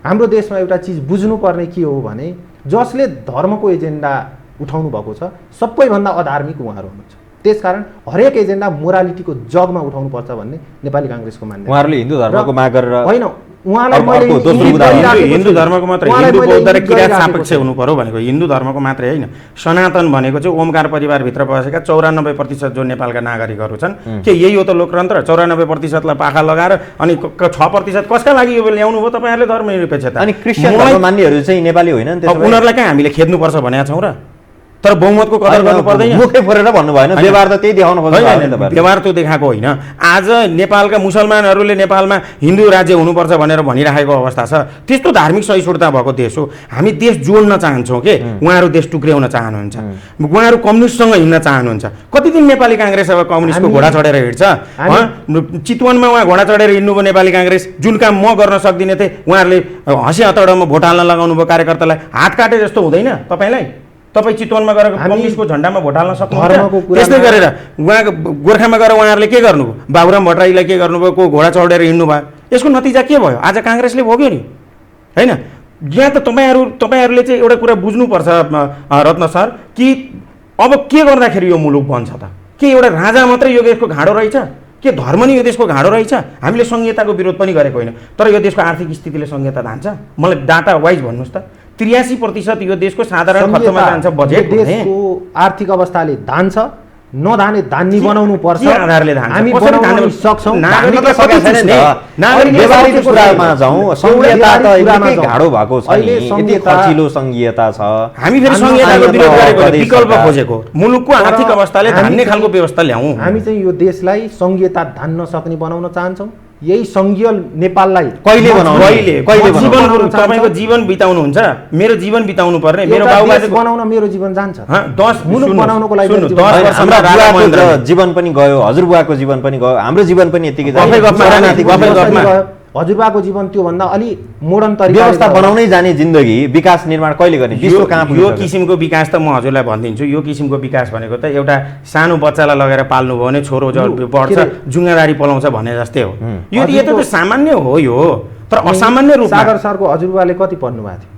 [SPEAKER 2] हाम्रो देशमा एउटा चिज बुझ्नुपर्ने के हो भने जसले धर्मको एजेन्डा उठाउनु भएको छ सबैभन्दा अधार्मिक उहाँहरू हुनुहुन्छ। त्यसकारण हरेक एजेन्डा मोरालिटीको जगमा उठाउनुपर्छ भन्ने नेपाली काङ्ग्रेसको मान्यता।
[SPEAKER 1] उहाँहरूले हिन्दू धर्मको माग गरेर
[SPEAKER 2] होइन, उहाँलाई मैले
[SPEAKER 3] हिन्दू धर्मको मात्र हिन्दू बौद्ध र किराँत सापेक्ष हुनु पर्यो भनेको हिन्दू धर्मको मात्रै होइन। सनातन भनेको चाहिँ ओमकार परिवारभित्र बसेका 94% जो नेपालका नागरिकहरू छन्। के यही हो त लोकतन्त्र? 94%लाई पाखा लगाएर अनि 6% कसका लागि यो ल्याउनु भयो तपाईँहरूले धर्मनिरपेक्षता?
[SPEAKER 1] अनि क्रिस्चियन धर्म मान्नेहरू चाहिँ नेपाली होइन,
[SPEAKER 3] उनीहरूलाई कहाँ हामीले खेद्नुपर्छ भनेका छौँ र? तर बहुमतको कदर गर्नु पर्दैन।
[SPEAKER 1] मुखै फोरेर भन्नु भएन, व्यवहार त त्यही देखाउन खोज्नु भयो नि तपाईहरुले।
[SPEAKER 3] व्यवहार त्यो देखाएको होइन। आज नेपालका मुसलमानहरूले नेपालमा हिन्दू राज्य हुनुपर्छ भनेर भनिराखेको अवस्था छ। त्यस्तो धार्मिक सहिष्णुता भएको देश हो। हामी देश जोड्न चाहन्छौँ के, उहाँहरू देश टुक्र्याउन चाहनुहुन्छ, उहाँहरू कम्युनिस्टसँग हिँड्न चाहनुहुन्छ। कति दिन नेपाली काङ्ग्रेस अब कम्युनिस्टको घोडा चढेर हिँड्छ? चितवनमा उहाँ घोडा चढेर हिँड्नुभयो नेपाली काङ्ग्रेस, जुन काम म गर्न सक्दिनँ थिएँ उहाँहरूले हँसी हतडामा भोट हाल्न लगाउनु भयो कार्यकर्तालाई। हात काटे जस्तो हुँदैन तपाईँलाई? तपाईँ चितवनमा गएर कम्युनिस्टको झन्डामा भोट हाल्न सक्नुहुन्छ? त्यस्तै गरेर उहाँ गोर्खामा गएर उहाँहरूले के गर्नुभयो? बाबुराम भट्टराईलाई के गर्नुभयो? को घोडा चढेर हिँड्नु भयो। यसको नतिजा के भयो? आज काङ्ग्रेसले भोग्यो नि, होइन? यहाँ त तपाईँहरूले चाहिँ एउटा कुरा बुझ्नुपर्छ रत्न सर, कि अब के गर्दाखेरि यो मुलुक बन्छ त? के एउटा राजा मात्रै यो देशको घाँडो रहेछ? के धर्म नै यो देशको घाँडो रहेछ? हामीले संहिताको विरोध पनि गरेको होइन, तर यो देशको आर्थिक स्थितिले संहिता धान्छ? मलाई डाटा वाइज भन्नुहोस् त। 83% यो देशको साधारण खर्चमा जान्छ बजेट।
[SPEAKER 2] देशको आर्थिक अवस्थाले धान्छ, नधाने धान्नी बनाउनु पर्छ।
[SPEAKER 3] आधारले धान्छ
[SPEAKER 2] हामी बनाउन सक्छौँ।
[SPEAKER 1] व्यवहारिक कुरामा जाउँ, संघीयता त एकदमै गाढो भएको छ नि, यति खर्चिलो संघीयता छ।
[SPEAKER 3] हामी फेरि संघीयताको विरोध गरेको, विकल्प खोजेको, मुलुकको आर्थिक अवस्थाले धान्ने खालको व्यवस्था ल्याउँ।
[SPEAKER 2] हामी चाहिँ यो देशलाई संघीयता धान्न सक्ने बनाउन चाहन्छौँ। यही संघीय नेपाललाई
[SPEAKER 1] कहिले बनाउनु?
[SPEAKER 3] तपाईँको जीवन बिताउनुहुन्छ, मेरो जीवन बिताउनु पर्ने, मेरो बाबुबाजे
[SPEAKER 2] बनाउन मेरो जीवन जान्छ।
[SPEAKER 3] 10
[SPEAKER 2] मुलुक बनाउनको लागि
[SPEAKER 3] 10 वर्षमा
[SPEAKER 1] जीवन पनि गयो, हजुरबुवाको जीवन पनि गयो, हाम्रो जीवन पनि यतिकै
[SPEAKER 2] हजुरबाको जीवन त्योभन्दा अलि मोडर्न तरिका
[SPEAKER 1] व्यवस्था बनाउनै जाने जिन्दगी विकास निर्माण कहिले गर्ने? विश्व कहाँ पुग्छ?
[SPEAKER 3] यो किसिमको विकास त म हजुरलाई भनिदिन्छु, यो किसिमको विकास भनेको त एउटा सानो बच्चालाई लगेर पाल्नु भयो भने छोरो बढ्छ जुङ्गादारी पलाउँछ भने जस्तै हो। यो त सामान्य हो यो, तर असामान्य रूपमा।
[SPEAKER 2] सागर सरको हजुरबाले कति पढ्नु भएको थियो?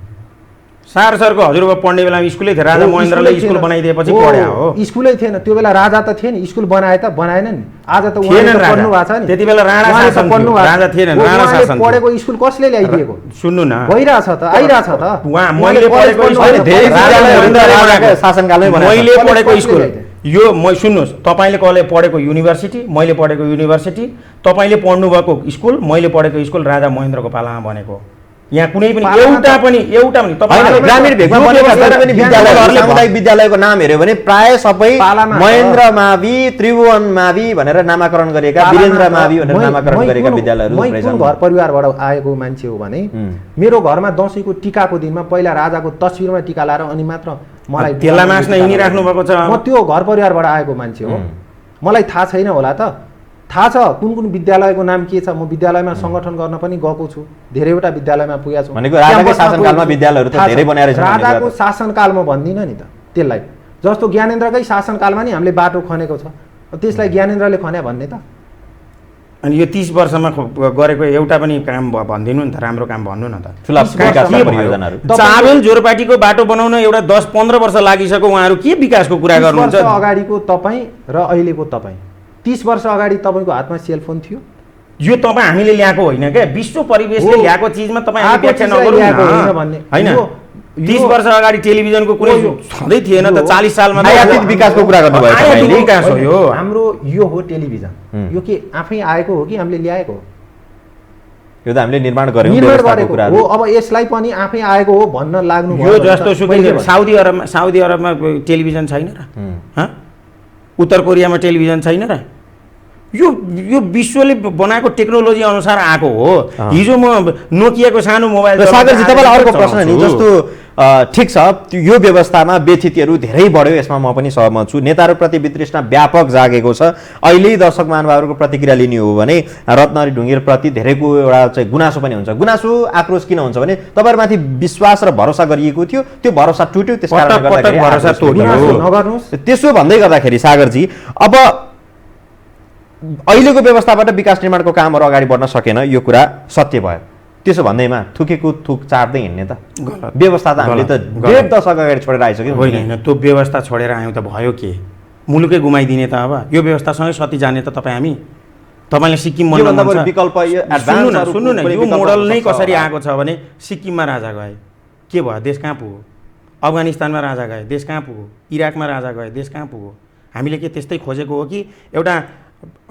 [SPEAKER 3] सागर सरको हजुरबा पढ्ने बेलामा स्कुलै थियो, राजा महेन्द्रले स्कुल बनाइदिएपछि पढ्या हो।
[SPEAKER 2] स्कुलै थिएन त्यो बेला, राजा त थिएन, स्कुल बनाए त बनाएन नि। आज त
[SPEAKER 3] थिएन
[SPEAKER 2] पढ्नु भएको छ नि,
[SPEAKER 3] त्यति बेला राणा शासन थियो, राजा थिएन, राणा शासन
[SPEAKER 2] पढेको स्कुल कसले ल्याइदिएको?
[SPEAKER 3] सुन्नु न,
[SPEAKER 2] भइरहेछ त, आइरहेछ त।
[SPEAKER 3] मैले पढेको
[SPEAKER 1] शासनकालमै
[SPEAKER 3] मैले पढेको स्कुल यो, सुन्नुहोस्, तपाईँले कसले पढेको युनिभर्सिटी, मैले पढेको युनिभर्सिटी, तपाईँले पढ्नुभएको स्कुल, मैले पढेको स्कुल राजा महेन्द्रको पालामा बनेको। यहाँ कुनै पनि एउटा पनि
[SPEAKER 1] ग्रामीण भेगमा बनेका पनि विद्यालय, सामुदायिक विद्यालयको नाम हेर्यो भने प्राय सबै महेन्द्र मावि, त्रिभुवन मावि भनेर नामाकरण गरेका, वीरेन्द्र मावि भनेर नामाकरण गरेका विद्यालयहरू
[SPEAKER 2] रहेछन्। घर परिवारबाट आएको मान्छे हो भने मेरो घरमा दसैँको टिकाको दिनमा पहिला राजाको तस्बिरमा टिका लाएर अनि मात्र मलाई
[SPEAKER 3] त्यसलाई मास्न हिँडिराख्नु भएको छ।
[SPEAKER 2] म त्यो घर परिवारबाट आएको मान्छे हो, मलाई थाहा छैन होला त? थाहा छ कुन कुन विद्यालयको नाम के छ। म विद्यालयमा सङ्गठन गर्न पनि गएको छु, धेरैवटा विद्यालयमा पुगेको छु।
[SPEAKER 1] भनेको राजाको शासनकालमा विद्यालयहरू त धेरै बनाएर छन्।
[SPEAKER 2] राजाको शासनकालमा भन्दिनँ नि त त्यसलाई, जस्तो ज्ञानेन्द्रकै शासनकालमा नि हामीले बाटो खनेको छ, त्यसलाई ज्ञानेन्द्रले खन्या भन्ने त?
[SPEAKER 3] अनि यो 30 वर्षमा गरेको एउटा पनि काम भनिदिनु नि त, राम्रो काम भन्नु न त। चाबेल जोरपाटीको बाटो बनाउन एउटा 10-15 वर्ष लागिसक्यो, उहाँहरू के विकासको कुरा गर्नुहुन्छ?
[SPEAKER 2] अगाडिको तपाईँ र अहिलेको तपाईँ, 30 वर्ष अगाडि तपाईँको हातमा सेलफोन थियो?
[SPEAKER 3] यो तपाईँ हामीले ल्याएको होइन क्या, विश्व परिवेशले ल्याएको चिजमा तपाईँ व्याख्या नगर्नु न होइन। 30 वर्ष अगाडि टेलिभिजनको कुनै छँदै थिएन त, 40 सालमा
[SPEAKER 1] आयातित विकासको कुरा गर्नुभयो।
[SPEAKER 3] आयातित विकास हो यो।
[SPEAKER 2] हाम्रो यो हो टेलिभिजन, यो के आफै आएको हो कि हामीले ल्याएको हो?
[SPEAKER 1] यो त हामीले निर्माण गरेको
[SPEAKER 2] हो। अब यसलाई पनि आफै आएको हो भन्न लाग्नु
[SPEAKER 3] यो जस्तो सुकै साउदी अरबमा टेलिभिजन छैन र? उत्तर कोरियामा टेलिभिजन छैन र? यो विश्वले बनाएको टेक्नोलोजी अनुसार आएको हो। हिजो म नोकियाको सानो मोबाइल।
[SPEAKER 1] सागरजी तपाईँलाई अर्को प्रश्न नि, जस्तो ठिक छ यो व्यवस्थामा व्यथितिहरू धेरै बढ्यो, यसमा म पनि सहमत छु। नेताहरूप्रति वितृष्णा व्यापक जागेको छ। अहिले दर्शक महानुभावहरूको प्रतिक्रिया लिने हो भने रत्नहरी ढुङ्गेलप्रति धेरैको एउटा चाहिँ गुनासो पनि हुन्छ। गुनासो आक्रोश किन हुन्छ भने तपाईँहरूमाथि विश्वास र भरोसा गरिएको थियो, त्यो भरोसा टुट्यो, त्यस कारणले गर्दाखेरि भरोसा
[SPEAKER 2] नगर्नुहोस्।
[SPEAKER 1] त्यसो भन्दै गर्दाखेरि सागरजी अब अहिलेको व्यवस्थाबाट विकास निर्माणको कामहरू अगाडि बढ्न सकेन, यो कुरा सत्य भयो। त्यसो भन्दैमा थुकेको थुक चाट्दै हिँड्ने त व्यवस्था त हामीले त 1.5 दशक अगाडि छोडेर आइसक्यौँ।
[SPEAKER 3] होइन, त्यो व्यवस्था छोडेर आयौँ त भयो के? मुलुकै गुमाइदिने त अब यो व्यवस्थासँगै सती जाने त तपाईँ हामी? तपाईँले सिक्किम
[SPEAKER 1] विकल्प
[SPEAKER 3] सुन्नु न, यो मोडल नै कसरी आएको छ भने सिक्किममा राजा गए के भयो, देश कहाँ पुग्यो? अफगानिस्तानमा राजा गए, देश कहाँ पुग्यो? इराकमा राजा गए, देश कहाँ पुग्यो? हामीले के त्यस्तै खोजेको हो कि एउटा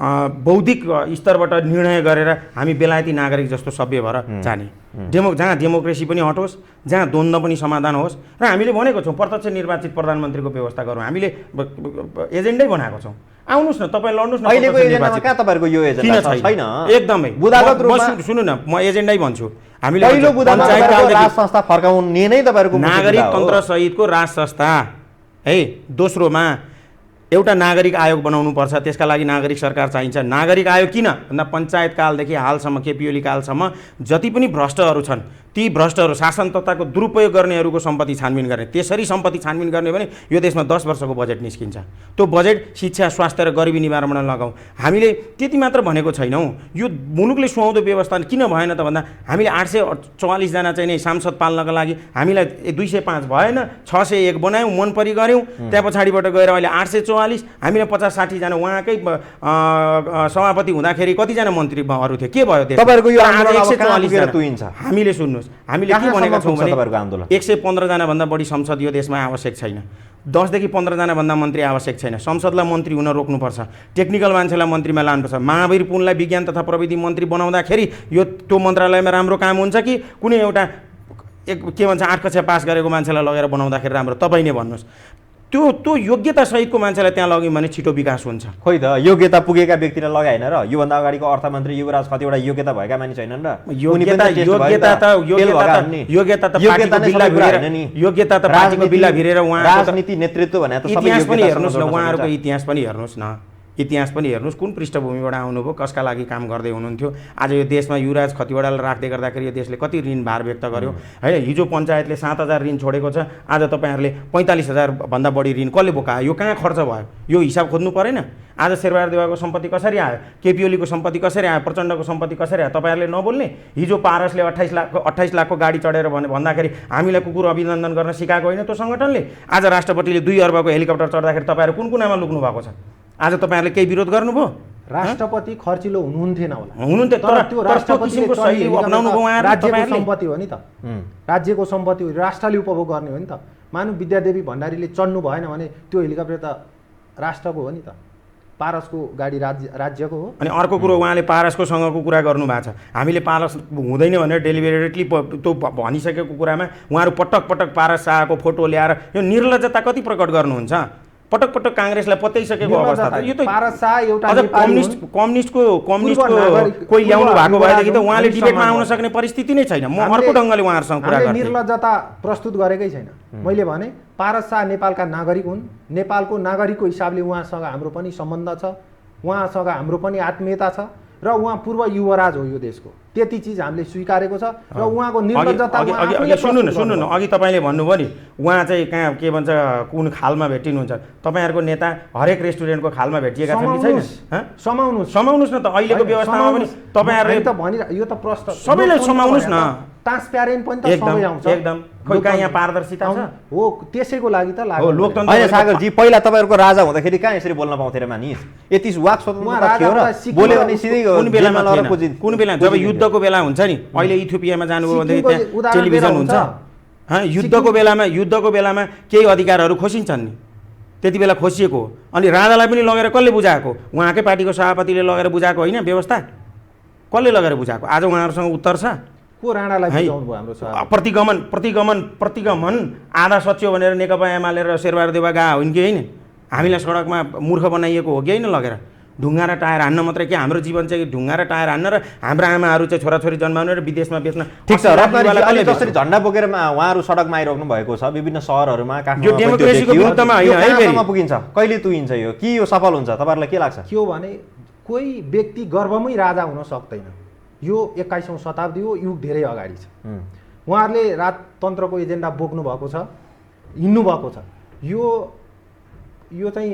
[SPEAKER 3] बौद्धिक स्तरबाट निर्णय गरेर हामी बेलायती नागरिक जस्तो सभ्य भएर जाने, जहाँ डेमोक्रेसी पनि हटोस्, जहाँ द्वन्द्व पनि समाधान होस्। र हामीले भनेको छौँ प्रत्यक्ष निर्वाचित प्रधानमन्त्रीको व्यवस्था गरौँ। हामीले एजेन्डै बनाएको छौँ। आउनुहोस् न, तपाईँ लड्नुहोस् न।
[SPEAKER 1] अहिलेको एजेन्डामा कहाँ तपाईँहरूको यो एजेन्डा छैन?
[SPEAKER 3] एकदमै
[SPEAKER 1] बुदागत रूपमा
[SPEAKER 3] सुन्नु न, म एजेन्डै भन्छु। हामीले
[SPEAKER 1] पहिलो बुदामा राज संस्था फर्काउने नै तपाईँहरूको
[SPEAKER 3] नागरिक तन्त्र सहितको राज संस्था है। दोस्रोमा एउटा नागरिक आयोग बनाउनुपर्छ, त्यसका लागि नागरिक सरकार चाहिन्छ। नागरिक आयोग किन भन्दा पञ्चायत कालदेखि हालसम्म केपिओली कालसम्म जति पनि भ्रष्टहरू छन् ती भ्रष्टहरू शासनतन्त्रको दुरुपयोग गर्नेहरूको सम्पत्ति छानबिन गर्ने। त्यसरी सम्पत्ति छानबिन गर्ने भने यो देशमा 10 वर्षको बजेट निस्किन्छ। त्यो बजेट शिक्षा, स्वास्थ्य र गरिबी निवारणमा लगाउँ। हामीले त्यति मात्र भनेको छैनौँ। यो मुलुकले सुहाउँदो व्यवस्था किन भएन त भन्दा हामीले 844 जना चाहिँ नि सांसद पाल्नका लागि हामीलाई 205 भएन, 601 बनायौँ, मन परी गऱ्यौँ। त्यहाँ पछाडिबाट गएर अहिले 844, हामीलाई 50-60 जना उहाँकै सभापति हुँदाखेरि कतिजना मन्त्रीहरू थिए? के भयो?
[SPEAKER 1] तपाईँहरूको यो आन्दोलन 144 जना तुइन्छ।
[SPEAKER 3] हामीले सुन्नुहोस्, हामीले के भनेका छौँ भने 115 जना भन्दा बढी संसद यो देशमा आवश्यक छैन। 10 देखि 15 जना भन्दा मन्त्री आवश्यक छैन। संसदलाई मन्त्री हुन रोक्नुपर्छ, टेक्निकल मान्छेलाई मन्त्रीमा लानुपर्छ। महावीर पुनलाई विज्ञान तथा प्रविधि मन्त्री बनाउँदाखेरि यो त्यो मन्त्रालयमा राम्रो काम हुन्छ कि कुनै एउटा के भन्छ 8 कक्षा पास गरेको मान्छेलाई लगेर बनाउँदाखेरि राम्रो? तपाईँ नै भन्नुहोस्। त्यो योग्यता सहितको मान्छेलाई त्यहाँ लग्यौँ भने छिटो विकास हुन्छ।
[SPEAKER 1] खोइ त योग्यता पुगेका व्यक्तिलाई लगाएन र योभन्दा अगाडिको अर्थमन्त्री युवराज कतिवटा योग्यता भएका मानिस छैनन् र?
[SPEAKER 3] योग्यता त पार्टीको बिल्ला भिरेर उहाँ
[SPEAKER 1] राजनीति नेतृत्व भने त सबै
[SPEAKER 3] इतिहास पनि हेर्नुहोस् न, उहाँहरूको इतिहास पनि हेर्नुहोस् न। इतिहास पनि हेर्नुहोस्, कुन पृष्ठभूमिबाट आउनुभयो, कसका लागि काम गर्दै हुनुहुन्थ्यो। आज यो देशमा युवराज खतिवडालाई राख्दै गर्दाखेरि यो देशले कति ऋण भार व्यक्त गर्यो है। हिजो पञ्चायतले 7000 ऋण छोडेको छ, आज तपाईँहरूले 45,000 भन्दा बढी ऋण कसले बोकायो? यो कहाँ खर्च भयो? यो हिसाब खोज्नु परेन? आज शेरबहादुर देउवाको सम्पत्ति कसरी आयो, केपिओलीको सम्पत्ति कसरी आयो, प्रचण्डको सम्पत्ति कसरी आयो? तपाईँहरूले नबोल्ने? हिजो पारसले 28 लाखको गाडी चढेर भन्दाखेरि हामीलाई कुकुर अभिनन्दन गर्न सिकाएको होइन त्यो सङ्गठनले? आज राष्ट्रपतिले 2 अर्बको हेलिकप्टर चढ्दाखेरि तपाईँहरू कुन कुनामा लुक्नु भएको छ? आज तपाईँहरूले केही विरोध गर्नुभयो?
[SPEAKER 2] राष्ट्रपति खर्चिलो हुनुहुन्थेन होला,
[SPEAKER 3] हुनुहुन्थ्यो, तर त्यो राष्ट्रपतिको शैली अपनाउनु भयो।
[SPEAKER 2] राज्यको सम्पत्ति हो नि त, राज्यको सम्पत्ति हो, राष्ट्रले उपभोग गर्ने हो नि त। मानव विद्यादेवी भण्डारीले चढ्नु भएन भने त्यो हेलिकप्टर त राष्ट्रको हो नि त, पारसको गाडी राज्यको हो।
[SPEAKER 3] अनि अर्को कुरो उहाँले पारसकोसँगको कुरा गर्नुभएको छ। हामीले पारस हुँदैन भनेर डेलिबरेटली त्यो भनिसकेको कुरामा उहाँहरू पटक पटक पारस शाहको फोटो ल्याएर यो निर्लज्जता कति प्रकट गर्नुहुन्छ? पटक पटक काङ्ग्रेसलाई पत्याइसकेको अवस्था छ यो त।
[SPEAKER 2] पारस शाह एउटा
[SPEAKER 3] कम्युनिस्टको कोही ल्याउनु भएको भएदेखि त उहाँले डिबेटमा आउन सक्ने परिस्थिति नै छैन। म अर्को ढङ्गले उहाँहरूसँग कुरा गर्छु।
[SPEAKER 2] निर्लज्जता प्रस्तुत गरेकै छैन। मैले भने पारस शाह नेपालका नागरिक हुन्, नेपालको नागरिकको हिसाबले उहाँसँग हाम्रो पनि सम्बन्ध छ, उहाँसँग हाम्रो पनि आत्मीयता छ र उहाँ पूर्व युवराज हो यो देशको, त्यति चिज हामीले स्वीकारेको छ। र उहाँको निर्लज्जता
[SPEAKER 3] सुन्नु न, अघि तपाईँले भन्नुभयो नि उहाँ चाहिँ कहाँ के भन्छ कुन खालमा भेटिनुहुन्छ? तपाईँहरूको नेता हरेक रेस्टुरेन्टको खालमा भेटिएका छन् कि छैन? समाउनुहोस् न त। अहिलेको व्यवस्थामा पनि तपाईँहरूले
[SPEAKER 2] त भनि यो त प्रश्न
[SPEAKER 3] सबैलाई समाउनुहोस् न।
[SPEAKER 2] ट्रान्सप्यारेन्ट पनि त सबै आउँछ
[SPEAKER 3] एकदम। खोइ कहाँ यहाँ पारदर्शिता छ?
[SPEAKER 2] हो, त्यसैको लागि त लाग्यो
[SPEAKER 3] लोकतन्त्र।
[SPEAKER 1] होइन सागरजी, पहिला तपाईँहरूको राजा हुँदाखेरि कहाँ यसरी बोल्न पाउँथे र मानिस? यति वाक स्वतन्त्रता थियो र बोल्यो भने सिधै
[SPEAKER 3] कुन बेला जब युद्धको बेला हुन्छ नि, अहिले इथियोपियामा जानुभयो भनेदेखि त्यहाँ टेलिभिजन हुन्छ। युद्धको बेलामा केही अधिकारहरू खोसिन्छन् नि, त्यति बेला खोसिएको हो। अनि राजालाई पनि लगेर कसले बुझाएको? उहाँकै पार्टीको सभापतिले लगेर बुझाएको होइन व्यवस्था? कसले लगेर बुझाएको? आज उहाँहरूसँग उत्तर छ?
[SPEAKER 2] को राणालाई बुझाउनु भयो? हाम्रो
[SPEAKER 3] प्रतिगमन आधा सच्यो भनेर नेकपा एमाले र शेरबहादुर देउवा गए हुन् कि होइन? हामीलाई सडकमा मूर्ख बनाइएको हो कि होइन? लगेर ढुङ्गा र टायर हान्न मात्रै कि हाम्रो जीवन चाहिँ ढुङ्गा र टायर हान्न र हाम्रो आमाहरू चाहिँ छोराछोरी जन्माउने र विदेशमा बेच्न?
[SPEAKER 1] ठिक छ, जसरी झन्डा बोकेर उहाँहरू सडकमा आइरहनु भएको छ विभिन्न सहरहरूमा,
[SPEAKER 3] यो डेमोक्रेसीको विरुद्धमा होइन।
[SPEAKER 1] पुगिन्छ कहिले तुइन्छ यो? के यो सफल हुन्छ? तपाईँहरूलाई के लाग्छ?
[SPEAKER 2] के हो भने कोही व्यक्ति गर्वमै राजा हुन सक्दैन। यो 21औं शताब्दी हो, युग धेरै अगाडि छ। उहाँहरूले राजतन्त्रको एजेन्डा बोक्नु भएको छ, हिँड्नु भएको छ। यो चाहिँ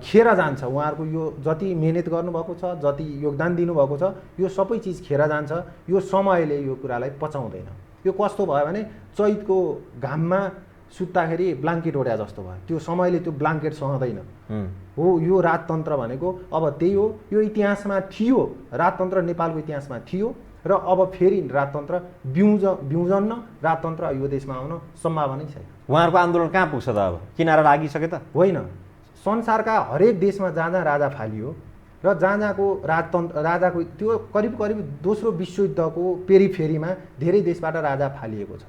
[SPEAKER 2] खेर जान्छ। उहाँहरूको यो जति मेहनत गर्नुभएको छ, जति योगदान दिनुभएको छ, यो सबै चिज खेर जान्छ। यो समयले यो कुरालाई पचाउँदैन। यो कस्तो भयो भने चैतको घाममा सुत्दाखेरि ब्लाङ्केट ओढ्या जस्तो भयो। त्यो समयले त्यो ब्लाङ्केट सहँदैन हो। यो राजतन्त्र भनेको अब त्यही हो। यो इतिहासमा थियो, राजतन्त्र नेपालको इतिहासमा थियो र अब फेरि राजतन्त्र बिउजन्न राजतन्त्र यो देशमा आउन सम्भावना छैन।
[SPEAKER 1] उहाँहरूको आन्दोलन कहाँ पुग्छ त? अब किनारा लागिसके त?
[SPEAKER 2] होइन, संसारका हरेक देशमा जहाँ जहाँ राजा फालियो र जहाँ जहाँको राजाको त्यो करिब करिब दोस्रो विश्वयुद्धको पेरिफेरीमा धेरै देशबाट राजा फालिएको छ।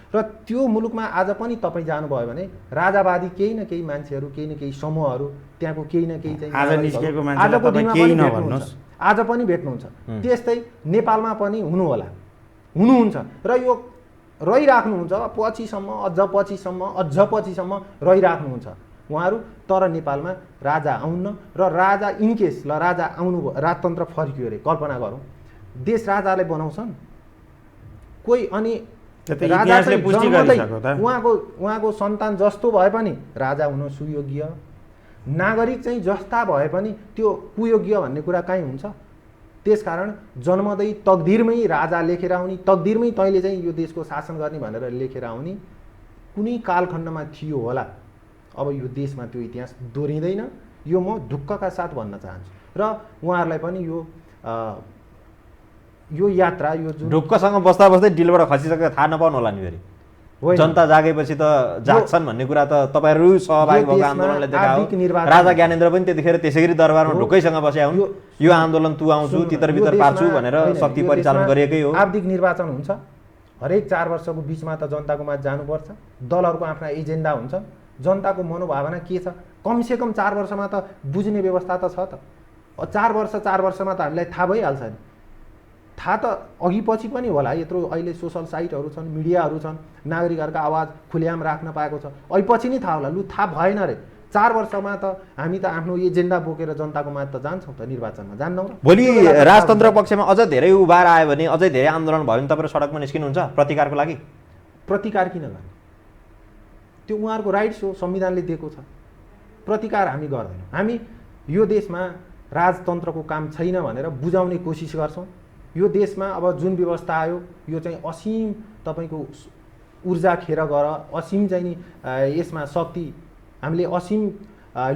[SPEAKER 2] र त्यो मुलुकमा आज पनि तपाईँ जानुभयो भने राजावादी केही न केही मान्छेहरू, केही न केही समूहहरू, त्यहाँको केही न केही चाहिँ आजको दिनमा पनि भेट्नुहुन्छ, आज पनि भेट्नुहुन्छ। त्यस्तै नेपालमा पनि हुनुहुन्छ र यो रहिराख्नुहुन्छ पछिसम्म, अझ पछिसम्म रहिराख्नुहुन्छ उहाँहरू। तर नेपालमा राजा आउन्न र राजा इनकेस ल राजा आउनुभयो, राजतन्त्र फर्कियो अरे, कल्पना गरौँ, देश राजाले बनाउँछन् कोही, अनि उहाँको सन्तान जस्तो भए पनि राजा हुन सुयोग्य, नागरिक चाहिँ जस्ता भए पनि त्यो कुयोग्य भन्ने कुरा कहीँ हुन्छ? त्यसकारण जन्मदै तकदिरमै राजा लेखेर आउने, तकदिरमै तैँले चाहिँ यो देशको शासन गर्ने भनेर लेखेर आउने कुनै कालखण्डमा थियो होला। अब यो देशमा त्यो इतिहास दोहोरिँदैन, यो म ढुक्कका साथ भन्न चाहन्छु। र उहाँहरूलाई पनि यो यात्रा, यो जुन
[SPEAKER 1] ढुक्कसँग बस्दा बस्दै डिलबाट खसिसकेको थाहा नपाउनु होला नि फेरि, जनता जागेपछि त जाग्छन् भन्ने कुरा त तपाईँहरू सहभागी भएको आन्दोलनले देखायो। राजा ज्ञानेन्द्र पनि त्यतिखेर त्यसै गरी दरबारमा ढुक्कैसँग बसे हुन्, यो आन्दोलन तु आउँछु तितर बितर पार्छु भनेर शक्ति परिचालन गरिएकै हो।
[SPEAKER 2] आवधिक निर्वाचन हुन्छ, हरेक 4 वर्षको बिचमा त जनताको माझ जानुपर्छ, दलहरूको आफ्ना एजेन्डा हुन्छ, जनताको मनोभावना के छ कमसेकम 4 वर्षमा त बुझ्ने व्यवस्था त छ त। 4 वर्षमा त हामीलाई थाहा भइहाल्छ नि, थाहा त अघि पछि पनि होला। यत्रो अहिले सोसल साइटहरू छन्, मिडियाहरू छन्, नागरिकहरूका आवाज खुलेआम राख्न पाएको छ, अहिले पछि नै थाहा होला। लु थाहा भएन रे, 4 वर्षमा त हामी त आफ्नो एजेन्डा बोकेर जनताको माझ त जान्छौँ त, निर्वाचनमा जान्नौँ र।
[SPEAKER 1] भोलि राजतन्त्र पक्षमा अझ धेरै उभार आयो भने, अझै धेरै आन्दोलन भयो भने तपाईँहरू सडकमा निस्किनुहुन्छ प्रतिकारको लागि?
[SPEAKER 2] प्रतिकार किन गर्ने? त्यो उहाँहरूको राइट्स हो, संविधानले दिएको छ। प्रतिकार हामी गर्दैनौँ। हामी यो देशमा राजतन्त्रको काम छैन भनेर बुझाउने कोसिस गर्छौँ। यो देशमा अब जुन व्यवस्था आयो यो चाहिँ असीम तपाईँको ऊर्जा खेर गर, असीम चाहिँ नि यसमा शक्ति हामीले असीम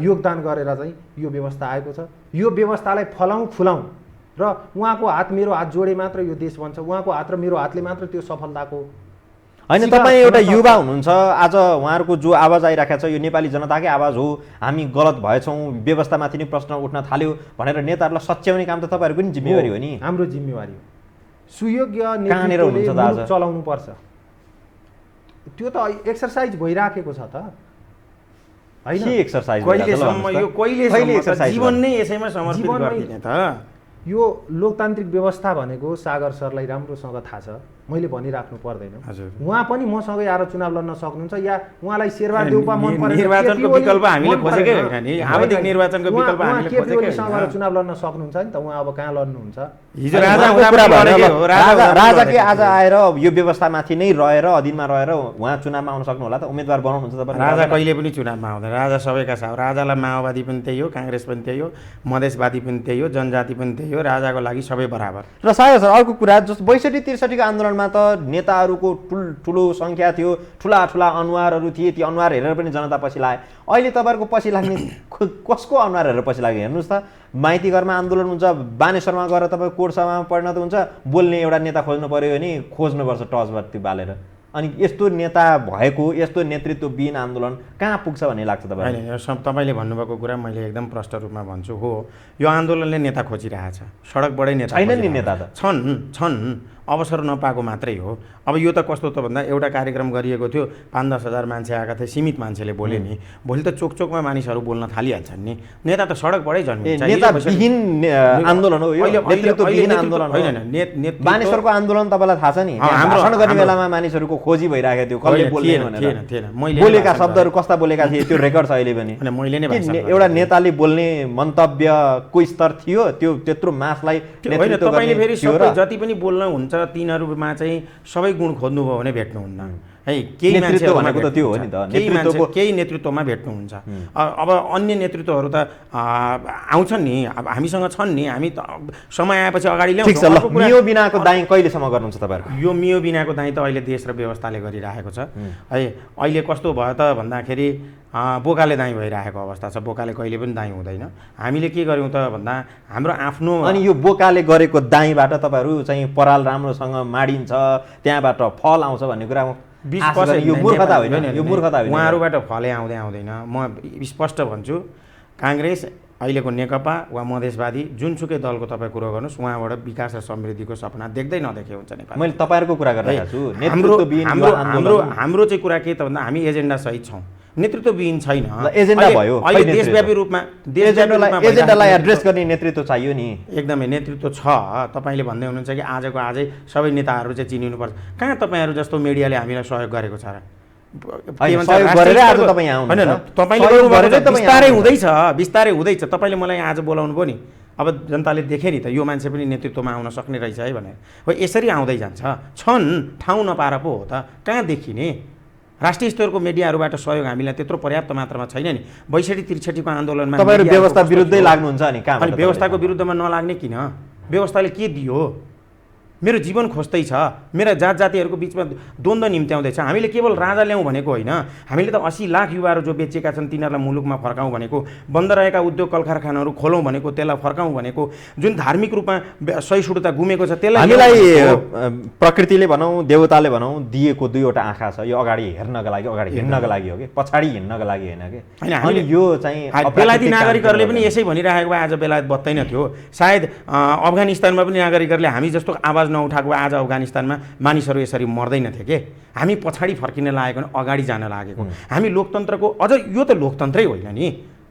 [SPEAKER 2] योगदान गरेर चाहिँ यो व्यवस्था आएको छ। यो व्यवस्थालाई फलाउँ फुलाउँ र उहाँको हात मेरो हात जोडे मात्र यो देश बन्छ, उहाँको हात र मेरो हातले मात्र त्यो सफलताको
[SPEAKER 1] होइन। तपाईँ एउटा युवा हुनुहुन्छ, आज उहाँहरूको जो आवाज आइरहेको छ यो नेपाली जनताकै आवाज हो, हामी गलत भएछौँ, व्यवस्थामाथि नै प्रश्न उठ्न थाल्यो भनेर नेताहरूलाई सच्याउने काम त तपाईँहरूको पनि जिम्मेवारी हो नि।
[SPEAKER 2] हाम्रो जिम्मेवारी हो, सुयोग्य
[SPEAKER 1] नेतृत्वले
[SPEAKER 2] चलाउनु पर्छ। त्यो त एक्सर्साइज भइराखेको छ त हैन?
[SPEAKER 1] के एक्सर्साइज?
[SPEAKER 3] कहिलेसम्म जीवन नै यसैमा समर्पित गरिदिने त?
[SPEAKER 2] यो लोकतान्त्रिक व्यवस्था भनेको सागर सरलाई राम्रोसँग थाहा छ, मैले भनिराख्नु पर्दैन। उहाँ पनि मसँगै आएर चुनाव लड्न सक्नुहुन्छ, या उहाँलाई शेरबहादुर देउपा मन परेन,
[SPEAKER 3] निर्वाचनको विकल्प हामीले खोजेकै होइन नि, आवधिक निर्वाचनको विकल्प हामीले खोजेकै
[SPEAKER 2] होइन। आएर चुनाव लड्न सक्नुहुन्छ नि त, उहाँ अब कहाँ लड्नुहुन्छ?
[SPEAKER 3] हिजो राजा
[SPEAKER 1] के आज आएर यो व्यवस्थामाथि नै रहेर अधीनमा रहेर उहाँ चुनावमा आउन सक्नु होला त? उम्मेदवार बनाउनुहुन्छ तपाईँ?
[SPEAKER 3] राजा कहिले पनि चुनावमा आउँदैन, राजा सबैका साथ। राजालाई माओवादी पनि त्यही हो, काङ्ग्रेस पनि त्यही हो, मधेसवादी पनि त्यही हो, जनजाति पनि त्यही हो, राजाको लागि सबै बराबर।
[SPEAKER 1] र सायद सर अर्को कुरा, जस्तो 62-63 को आन्दोलनमा त नेताहरूको ठुलो सङ्ख्या थियो, ठुला अनुहारहरू थिए, ती अनुहार हेरेर पनि जनता पछि लागे। अहिले तपाईँहरूको पछि लाग्ने कसको अनुहार हेरेर पछि लाग्यो? हेर्नुहोस् त, माइती घरमा आन्दोलन हुन्छ, बानेश्वरमा गएर तपाईँ कोर्टसभामा परिणत हुन्छ, बोल्ने एउटा नेता खोज्नु पऱ्यो भने खोज्नुपर्छ टर्चबत्ती बालेर। अनि यस्तो नेता भएको, यस्तो नेतृत्वविहीन आन्दोलन कहाँ पुग्छ भन्ने लाग्छ तपाईँलाई?
[SPEAKER 3] होइन, तपाईँले भन्नुभएको कुरा मैले एकदम प्रष्ट रूपमा भन्छु। हो, यो आन्दोलनले नेता खोजिरहेछ, सडकबाटै नेता
[SPEAKER 1] छैन नि। नेता त
[SPEAKER 3] छन्, अवसर नपाएको मात्रै हो। अब यो त कस्तो त भन्दा एउटा कार्यक्रम गरिएको थियो, 5-10 हजार मान्छे आएका थिए, सीमित मान्छेले बोले नि, भोलि त चोकचोकमा मानिसहरू बोल्न थालिहाल्छन् नि। नेता त सडकबाटै जन्मिन्छ,
[SPEAKER 1] नेताविहीन आन्दोलन हो यो, नेतृत्वविहीन आन्दोलन होइन। बानेश्वरको आन्दोलन तपाईँलाई थाहा छ नि, भाषण गर्ने बेलामा मानिसहरूको खोजी भइरहेको थियो, कसले बोल्ने भनेर, बोलेका शब्दहरू कस्ता बोलेका थिए त्यो रेकर्ड छ अहिले पनि।
[SPEAKER 3] मैले नै
[SPEAKER 1] एउटा नेताले बोल्ने मन्तव्यको स्तर थियो, त्यो त्यत्रो मासलाई नेतृत्व गर्ने थियो र
[SPEAKER 3] जति पनि बोल्न हुन्छ तिनीहरूमा चाहिँ सबै गुण खोज्नुभयो भने भेट्नुहुन्न है। केही मान्छे
[SPEAKER 1] भनेको त त्यो हो नि त,
[SPEAKER 3] केही नेतृत्वमा भेट्नुहुन्छ। अब अन्य नेतृत्वहरू त आउँछन् नि, अब हामीसँग छन् नि, हामी त समय आएपछि अगाडि ल्याउँछौँ।
[SPEAKER 1] मियो बिनाको दाइँ कहिलेसम्म गर्नुहुन्छ तपाईँहरू?
[SPEAKER 3] यो मियो बिनाको दाइँ त अहिले देश र व्यवस्थाले गरिरहेको छ है। अहिले कस्तो भयो त भन्दाखेरि बोकाले दाइँ भइरहेको अवस्था छ। बोकाले कहिले पनि दाइँ हुँदैन। हामीले के गर्यौँ त भन्दा हाम्रो आफ्नो,
[SPEAKER 1] अनि यो बोकाले गरेको दाइँबाट तपाईँहरू चाहिँ पराल राम्रोसँग माडिन्छ, त्यहाँबाट फल आउँछ भन्ने कुरा
[SPEAKER 3] यो
[SPEAKER 1] मूर्खता होइन, यो मूर्खता होइन।
[SPEAKER 3] उहाँहरूबाट फलै आउँदैन। म स्पष्ट भन्छु, काङ्ग्रेस अहिलेको नेकपा वा मधेसवादी जुनसुकै दलको तपाईँ कुरो गर्नुहोस् उहाँबाट विकास र समृद्धिको सपना देख्दै नदेखे हुन्छ नेपाल।
[SPEAKER 1] मैले तपाईँहरूको कुरा गरिरहेको छु।
[SPEAKER 3] हाम्रो चाहिँ कुरा के त भन्दा हामी एजेन्डा सहित छौँ, नेतृत्वविहीन छैन।
[SPEAKER 1] एजेन्डा भयो,
[SPEAKER 3] अहिले देशव्यापी रूपमा
[SPEAKER 1] एजेन्डालाई एड्रेस गर्ने नेतृत्व चाहियो नि।
[SPEAKER 3] एकदमै नेतृत्व छ। तपाईँले भन्दै हुनुहुन्छ कि आजको आजै सबै नेताहरू चाहिँ चिनिनुपर्छ। कहाँ तपाईँहरू जस्तो मिडियाले हामीलाई सहयोग गरेको छ र? बिस्तारै हुँदैछ। तपाईँले मलाई आज बोलाउनु भयो नि, अब जनताले देखे नि त यो मान्छे पनि नेतृत्वमा आउन सक्ने रहेछ है भनेर। हो यसरी आउँदै जान्छ। छन्, ठाउँ नपाएर पो हो त, कहाँ देखिने? राष्ट्रिय स्तरको मिडियाहरूबाट सहयोग हामीलाई त्यत्रो पर्याप्त मात्रामा छैन नि। 62-63 को आन्दोलनमा
[SPEAKER 1] तपाईँहरू व्यवस्था विरुद्धै लाग्नुहुन्छ नि? कहाँ?
[SPEAKER 3] अनि व्यवस्थाको विरुद्धमा नलाग्ने किन? व्यवस्थाले के दियो? मेरो जीवन खोज्दै छ, मेरा जात जातिहरूको बिचमा द्वन्द्व निम्त्याउँदैछ। हामीले केवल राजा ल्याउँ भनेको होइन, हामीले त 80 लाख युवाहरू जो बेचिएका छन् तिनीहरूलाई मुलुकमा फर्काउँ भनेको, बन्द रहेका उद्योग कल कारखानाहरू खोलौँ भनेको, त्यसलाई फर्काउँ भनेको, जुन धार्मिक रूपमा सहिष्णुता गुमेको छ त्यसलाई
[SPEAKER 1] हामीलाई प्रकृतिले भनौँ देवताले भनौँ दिएको दुईवटा आँखा छ। यो अगाडि हेर्नका लागि, अगाडि हिँड्नका लागि हो कि पछाडि हिँड्नका लागि होइन कि? अनि यो चाहिँ
[SPEAKER 3] बेलायती नागरिकहरूले पनि यसै भनिरहेको भए आज बेलायत बत्दैन थियो। सायद अफगानिस्तानमा पनि नागरिकहरूले हामी जस्तो आवाज नउठाएको आज अफगानिस्तानमा मानिसहरू यसरी मर्दैन थिए के? हामी पछाडि फर्किन लागेको नि अगाडि जान लागेको। हामी लोकतन्त्रको अझ यो त लोकतन्त्रै होइन नि,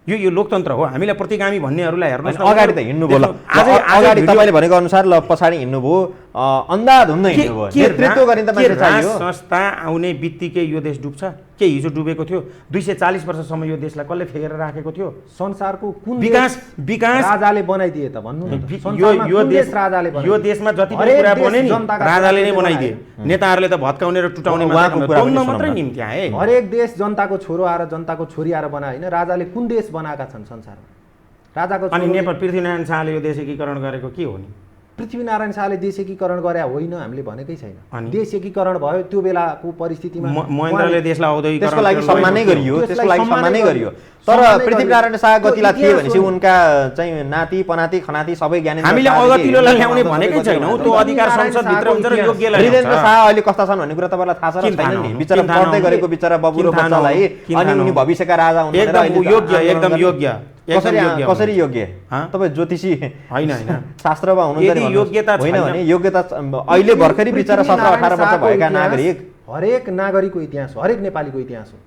[SPEAKER 3] यो लोकतन्त्र हो। हामीलाई प्रतिगामी भन्नेहरूलाई हेर्नुहोस्,
[SPEAKER 1] अगाडि त हिँड्नु भयो। अगाडि तपाईँले भनेको अनुसार ल पछाडि हिँड्नु भयो, अन्धाधुन्दै हिँड्नु भयो। नेतृत्व गर्ने त मान्छे चाहियो।
[SPEAKER 3] संस्था आउने बित्तिकै यो देश डुब्छ के? हिजो डुबेको थियो। 240 वर्षसम्म यो देशलाई कसले फेरेर राखेको थियो?
[SPEAKER 2] संसारको कुन
[SPEAKER 3] विकास
[SPEAKER 2] राजाले बनाइदिए त भन्नु न?
[SPEAKER 3] यो देशमा जति पनि कुरा बने नि राजाले नै बनाइदिए। नेताहरूले त भत्काउने र टुटाउने मात्रै निम्त्याए।
[SPEAKER 2] हरेक देश जनताको छोरो आएर जनताको छोरी आएर बनाए होइन। राजाले कुन देश बनाएका छन् संसारमा? राजाको
[SPEAKER 3] अनि नेपाल पृथ्वीनारायण शाहले यो देश एकीकरण गरेको के हो नि?
[SPEAKER 2] पृथ्वीनारायण शाहले देश एकीकरण गरे होइन, हामीले भनेकै छैन। देश एकीकरण भयो त्यो बेलाको परिस्थितिमा
[SPEAKER 3] महेन्द्रले देशलाई औद्योगिकरण
[SPEAKER 1] त्यसको लागि सम्मानै गरियो, त्यसको लागि सम्मानै गरियो। तर पृथ्वीनारायण शाह गतिला थिए भनेपछि उनका चाहिँ नाति पनाति खनाति सबै ज्ञानी
[SPEAKER 3] हामीले अगतिलोलाई ल्याउने भनेकै छैनौँ। त्यो अधिकार संसदभित्र हुन्छ र योग्यलाई
[SPEAKER 1] वीरेन्द्र शाह अहिले कस्ता छन् भन्ने कुरा तपाईँलाई थाहा छ र छैन नि? बिचरा पढ्दै गरेको बिचरा बबुरो बच्चालाई अनि उनी भविष्यका राजा हुन् भनेर
[SPEAKER 3] एकदम योग्य
[SPEAKER 1] कसरी योग्य? तपाईँ ज्योतिषी
[SPEAKER 3] होइन
[SPEAKER 1] शास्त्रमा हुनुहुन्छ
[SPEAKER 3] योग्यता
[SPEAKER 1] होइन भने योग्यता अहिले भर्खरै बिचरा 17-18 वर्ष भएका नागरिक।
[SPEAKER 2] हरेक नागरिकको इतिहास हो, हरेक नेपालीको इतिहास हो।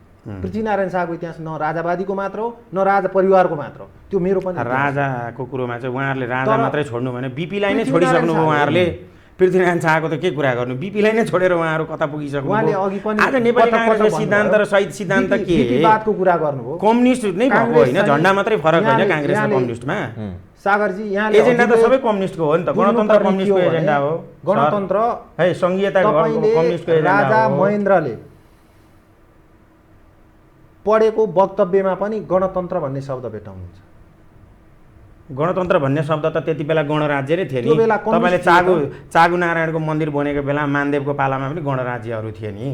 [SPEAKER 2] पृथ्वीनारायण शाहको इतिहास न राजावादीको मात्र हो न राजा परिवारको मात्र हो। त्यो मेरो पनि
[SPEAKER 3] राजाको कुरोमा चाहिँ उहाँहरूले राजा मात्रै छोड्नु भने बिपीलाई नै छोडिसक्नु भयो उहाँहरूले। पृथ्वीनारायण शाहको त के कुरा गर्नु, बिपीलाई नै छोडेर उहाँहरू कता पुगिसक्नु?
[SPEAKER 2] उहाँले अघि पनि
[SPEAKER 3] आज नेपाली काङ्ग्रेसको सिद्धान्त र सहित सिद्धान्त के
[SPEAKER 2] बिपीवादको कुरा गर्नुभयो।
[SPEAKER 3] कम्युनिस्ट नै भएको होइन, झन्डा मात्रै फरक होइन काङ्ग्रेस र कम्युनिस्टमा।
[SPEAKER 2] सागरजी यहाँले
[SPEAKER 3] एजेन्डा त सबै कम्युनिस्टको हो नि त। गणतन्त्र कम्युनिस्टको एजेन्डा हो।
[SPEAKER 2] गणतन्त्र
[SPEAKER 3] है संघीयता कम्युनिस्टको एजेन्डा हो।
[SPEAKER 2] राजा महेन्द्रले पढेको वक्तव्यमा पनि गणतन्त्र भन्ने शब्द भेटाउनुहुन्छ।
[SPEAKER 3] गणतन्त्र भन्ने शब्द त त्यति बेला गणराज्य नै थियो नि। तपाईँले चागु नारायणको मन्दिर बनेको बेला मानदेवको पालामा पनि गणराज्यहरू थिए नि।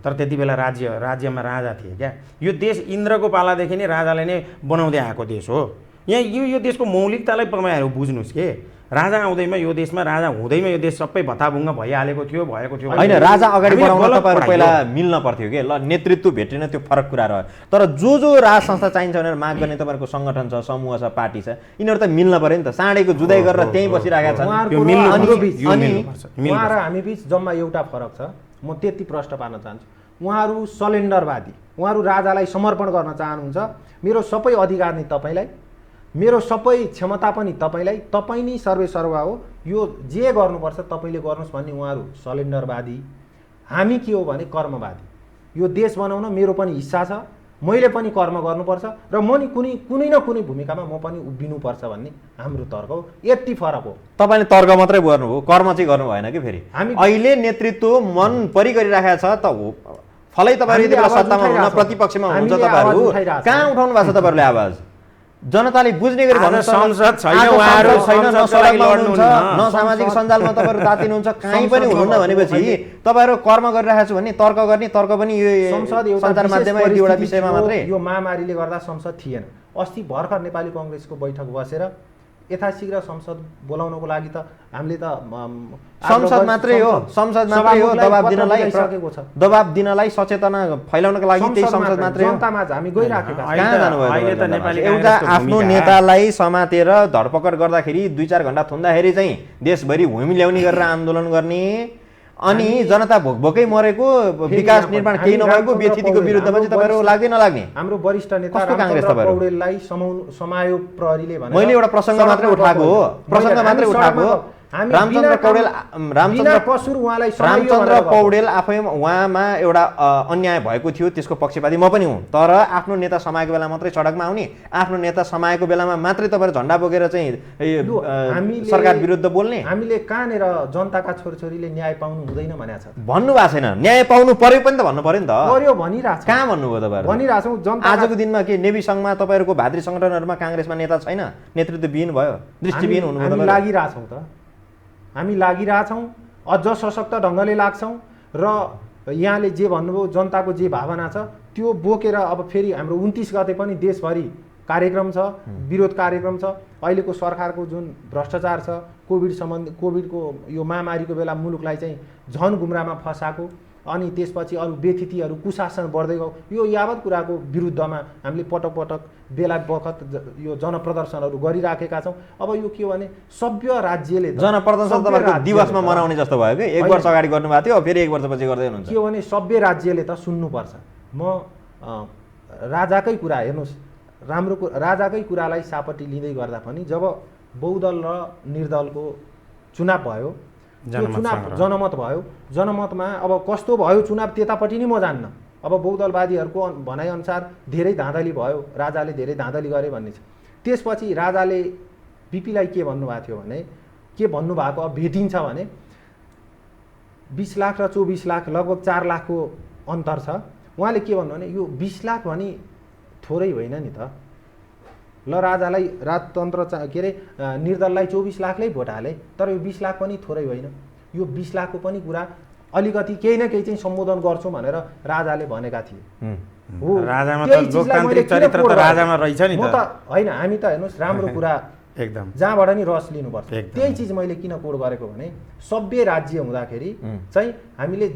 [SPEAKER 3] तर त्यति बेला राज्यमा राजा थिए क्या। यो देश इन्द्रको पालादेखि नै राजाले नै बनाउँदै आएको देश हो। यहाँ यो देशको मौलिकतालाई तपाईँहरू बुझ्नुहोस् के? राजा आउँदैमा यो देशमा, राजा हुँदैमा यो देश सबै भत्ताभुङ्ग भइहालेको थियो, भएको थियो
[SPEAKER 1] होइन। राजा अगाडि बढाउन तपाईँहरू पहिला मिल्न पर्थ्यो कि ल नेतृत्व भेटेन, त्यो फरक कुरा रह्यो। तर जो राज संस्था चाहिन्छ भनेर माग गर्ने तपाईँहरूको सङ्गठन छ, समूह छ, पार्टी छ, यिनीहरू त मिल्न पऱ्यो नि त। साँडेको जुदाइ गरेर त्यहीँ बसिरहेका छन्।
[SPEAKER 2] उहाँ र हामी बिच जम्मा एउटा फरक छ, म त्यति प्रश्न पार्न चाहन्छु। उहाँहरू सलेन्डरवादी, उहाँहरू राजालाई समर्पण गर्न चाहनुहुन्छ। मेरो सबै अधिकार नि तपाईँलाई, मेरो सबै क्षमता पनि तपाईँलाई, तपाईँ नै सर्वेसर्वा हो, यो जे गर्नुपर्छ तपाईँले गर्नुहोस् भन्ने उहाँहरू सलेन्डरवादी। हामी के हो भने कर्मवादी। यो देश बनाउन मेरो पनि हिस्सा छ, मैले पनि कर्म गर्नुपर्छ र म नि कुनै न कुनै भूमिकामा म पनि उभिनुपर्छ भन्ने हाम्रो तर्क हो। यति फरक हो।
[SPEAKER 1] तपाईँले तर्क मात्रै गर्नुभयो, कर्म चाहिँ गर्नु भएन कि? फेरि अहिले नेतृत्व मन परि गरिराखेको छ त हो। फलै तपाईँहरू यति बेला सत्तामा हुनुहुन्छ, प्रतिपक्षमा हुनुहुन्छ, तपाईँहरू कहाँ उठाउनु भएको छ तपाईँहरूले आवाज? जनताले बुझ्ने गरी भन्नु
[SPEAKER 3] संसद छैन,
[SPEAKER 1] उहाँहरू छैन, न सडकमा हुनुहुन्छ, न सामाजिक सञ्जालमा तपाईँहरू तातिनुहुन्छ, कहीँ पनि हुनुहुन्न भनेपछि तपाईँहरू कर्म गरिरहेको छु भन्ने तर्क गर्ने, तर्क पनि यो सञ्चार माध्यममा एउटा विषयमा मात्रै।
[SPEAKER 2] यो महामारीले गर्दा संसद थिएन। अस्ति भर्खर नेपाली कङ्ग्रेसको बैठक बसेर यथाशीघ्र संसद बोलाउनको लागि त हामीले त
[SPEAKER 1] संसद मात्रै हो दबाब दिनलाई सचेतना फैलाउनको लागि त्यही संसद मात्रै हो।
[SPEAKER 2] जनतामा हामी गइराखेका छौँ।
[SPEAKER 1] कहाँ जानुभयो? एउटा आफ्नो नेतालाई समातेर धरपकड गर्दाखेरि 2-4 घण्टा थुन्दाखेरि चाहिँ देशभरि हुमिल्याउने गरेर आन्दोलन गर्ने अनि जनता भोकभोकै मरेको विकास निर्माण केही नभएको व्यथितिको विरुद्धमा चाहिँ तपाईँहरू लाग्दै नलाग्ने?
[SPEAKER 2] हाम्रो वरिष्ठ नेता
[SPEAKER 1] कांग्रेस
[SPEAKER 2] पौडेललाई समायो प्रहरीले भने
[SPEAKER 1] मैले एउटा प्रसङ्ग मात्रै उठाएको हो, रामचन्द्र पौडेल आफै उहाँमा एउटा अन्याय भएको थियो, त्यसको पक्षपाती म पनि हुँ। तर आफ्नो नेता समाएको बेला मात्रै सडकमा आउने, आफ्नो नेता समाएको बेलामा मात्रै तपाईँहरू झन्डा बोकेर चाहिँ सरकार विरुद्ध बोल्ने।
[SPEAKER 2] हामीले कहाँनिर जनताका छोरछोरीले न्याय पाउनु हुँदैन भनेको छ?
[SPEAKER 1] भन्नु भएको छैन। न्याय पाउनु पर्यो पनि त भन्नु पर्यो नि त।
[SPEAKER 2] पर्यो भनिरहेछ।
[SPEAKER 1] कहाँ भन्नुभयो तपाईँहरू?
[SPEAKER 2] भनिरहेछौँ। जनता
[SPEAKER 1] आजको दिनमा के नेभी सङ्घमा तपाईँहरूको भातृ सङ्गठनहरूमा काङ्ग्रेसमा नेता छैन? नेतृत्वविहीन भयो, दृष्टिविहीन हुनुभयो।
[SPEAKER 2] हामी लागिरहेछौँ त, हामी लागिरहेछौँ, अझ सशक्त ढङ्गले लाग्छौँ र यहाँले जे भन्नुभयो जनताको जे भावना छ त्यो बोकेर अब फेरि हाम्रो 29 गते पनि देशभरि कार्यक्रम छ, विरोध कार्यक्रम छ। अहिलेको सरकारको जुन भ्रष्टाचार छ, कोभिडको यो महामारीको बेला मुलुकलाई चाहिँ झन गुमराहमा फसाएको, अनि त्यसपछि अरू व्यथितिहरू कुशासन बढ्दै गयो। यो यावत कुराको विरुद्धमा हामीले पटक पटक बेला बखत यो जनप्रदर्शनहरू गरिराखेका छौँ। अब यो के हो भने सभ्य राज्यले
[SPEAKER 1] जनप्रदर्शन तपाईँको दिवसमा मनाउने जस्तो भयो कि 1 वर्ष अगाडि गर्नुभएको थियो, फेरि 1 वर्षपछि गर्दै हुनुहुन्छ।
[SPEAKER 2] के हो भने सभ्य राज्यले त सुन्नुपर्छ। म राजाकै कुरा हेर्नुहोस्, राजाकै कुरालाई सापट्टि लिँदै गर्दा पनि जब बहुदल र निर्दलको चुनाव भयो, जनमत भयो, जनमतमा अब कस्तो भयो चुनाव त्यतापट्टि नि म जान्न। अब बहुदलवादीहरूको भनाइअनुसार धेरै धाँधली भयो, राजाले धेरै धाँधली गरे भन्ने छ। त्यसपछि राजाले बिपीलाई के भन्नुभएको थियो भने, के भन्नुभएको अब भेटिन्छ भने 20 लाख र 24 लाख लगभग 4 लाखको अन्तर छ। उहाँले के भन्नु भने यो 20 लाख भने थोरै होइन नि त। ल राजालाई राजतन्त्र के अरे निर्दललाई 24 लाखले भोट हाले, तर यो 20 लाख पनि थोरै होइन। यो 20 लाखको पनि कुरा अलिकति केही न केही चाहिँ सम्बोधन गर्छौँ भनेर राजाले भनेका थिए।
[SPEAKER 3] हो, राजामा त लोकतान्त्रिक चरित्र त राजामा रहेछ नि त।
[SPEAKER 2] म त होइन, हामी त हेर्नुहोस् राम्रो कुरा
[SPEAKER 3] एकदम
[SPEAKER 2] जहाँबाट नि रस लिनुपर्छ। त्यही चिज मैले किन कोड गरेको भने सभ्य राज्य हुँदाखेरि चाहिँ हामीले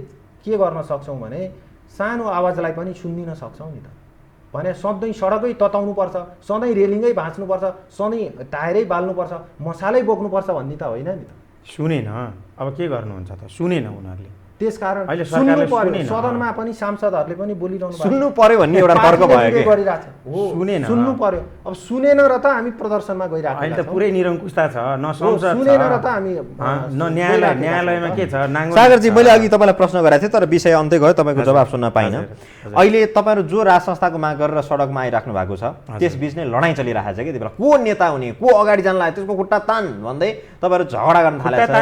[SPEAKER 2] के गर्न सक्छौँ भने सानो आवाजलाई पनि सुनिदिन सक्छौँ नि त। भने सधैँ सडकै तताउनुपर्छ, सधैँ रेलिङै भाँच्नुपर्छ, सधैँ टायरै बाल्नुपर्छ, मसालै बोक्नुपर्छ भन्ने त होइन नि त।
[SPEAKER 3] सुनेन, अब के गर्नुहुन्छ त? सुनेन उनीहरूले।
[SPEAKER 2] त्यसकारण सुन्नु पर्यो, सदनमा पनि सांसदहरूले पनि बोलिरहनु पर्यो,
[SPEAKER 1] सुन्नु पर्यो भन्ने एउटा तर्क भयो
[SPEAKER 2] गरिरहेछ। हो, सुन्नु पर्यो। अब सुनेन र त हामी प्रदर्शनमा गइरहेको
[SPEAKER 3] अहिले त पुरै निरङ्कुशता छ, न संसद छ,
[SPEAKER 2] सुनेन र त हामी
[SPEAKER 3] न न्यायालयमा के छ।
[SPEAKER 1] सागरजी, मैले अघि तपाईँलाई प्रश्न गरेको थिएँ तर विषय अन्त्य गयो, तपाईँको जवाब सुन्न पाइनँ। अहिले तपाईँहरू जो राज संस्थाको माग गरेर सडकमा आइराख्नु भएको छ त्यसबीच नै लडाइँ चलिरहेको छ कि त्यति बेला को नेता हुने, को अगाडि जान लाग्यो, त्यसको खुट्टा तान भन्दै तपाईँहरू झगडा गर्न थालेको छ।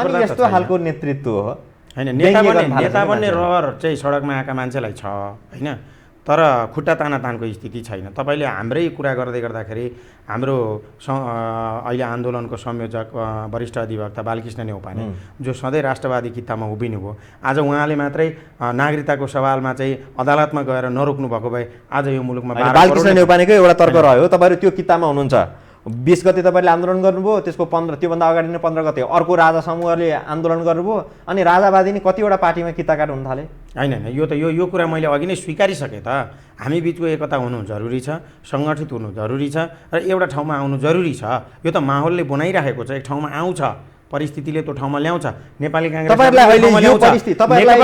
[SPEAKER 1] अनि यस्तो खालको नेतृत्व हो
[SPEAKER 3] होइन? नेता बन्ने रहर चाहिँ सडकमा आएका मान्छेलाई छ होइन, तर खुट्टा तानातानको स्थिति छैन। तपाईँले हाम्रै कुरा गर्दै गर्दाखेरि हाम्रो अहिले आन्दोलनको संयोजक वरिष्ठ अधिवक्ता बालकृष्ण नेउपाने जो सधैँ राष्ट्रवादी कित्तामा उभिनु भयो, आज उहाँले मात्रै नागरिकताको सवालमा चाहिँ अदालतमा गएर नरोक्नु भएको भए आज यो मुलुकमा
[SPEAKER 1] बालकृष्ण नेउपानेको एउटा तर्क रह्यो। तपाईँहरू त्यो कित्तामा हुनुहुन्छ, 20 गते तपाईँले आन्दोलन गर्नुभयो, त्यसको 15 त्योभन्दा अगाडि नै 15 गते अर्को राजा समूहले आन्दोलन गर्नुभयो, अनि राजावादी नै कतिवटा पार्टीमा किताकाट हुन थाले।
[SPEAKER 3] होइन, यो त यो कुरा मैले अघि नै स्वीकारिसकेँ त। हामी बिचको एकता हुनु जरुरी छ, सङ्गठित हुनु जरुरी छ र एउटा ठाउँमा आउनु जरुरी छ। यो त माहौलले बनाइराखेको छ, एक ठाउँमा आउँछ, परिस्थितिले त्यो ठाउँमा ल्याउँछ। नेपाली काङ्ग्रेस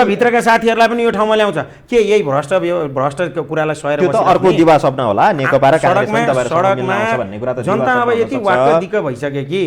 [SPEAKER 3] भित्रका साथीहरूलाई पनि यो ठाउँमा ल्याउँछ। के यही भ्रष्ट कुरालाई सहेर
[SPEAKER 1] अर्को दिवा सपना होला नेकपा र
[SPEAKER 3] सडकमा जनता अब यति वाक्क दिक्क भइसक्यो कि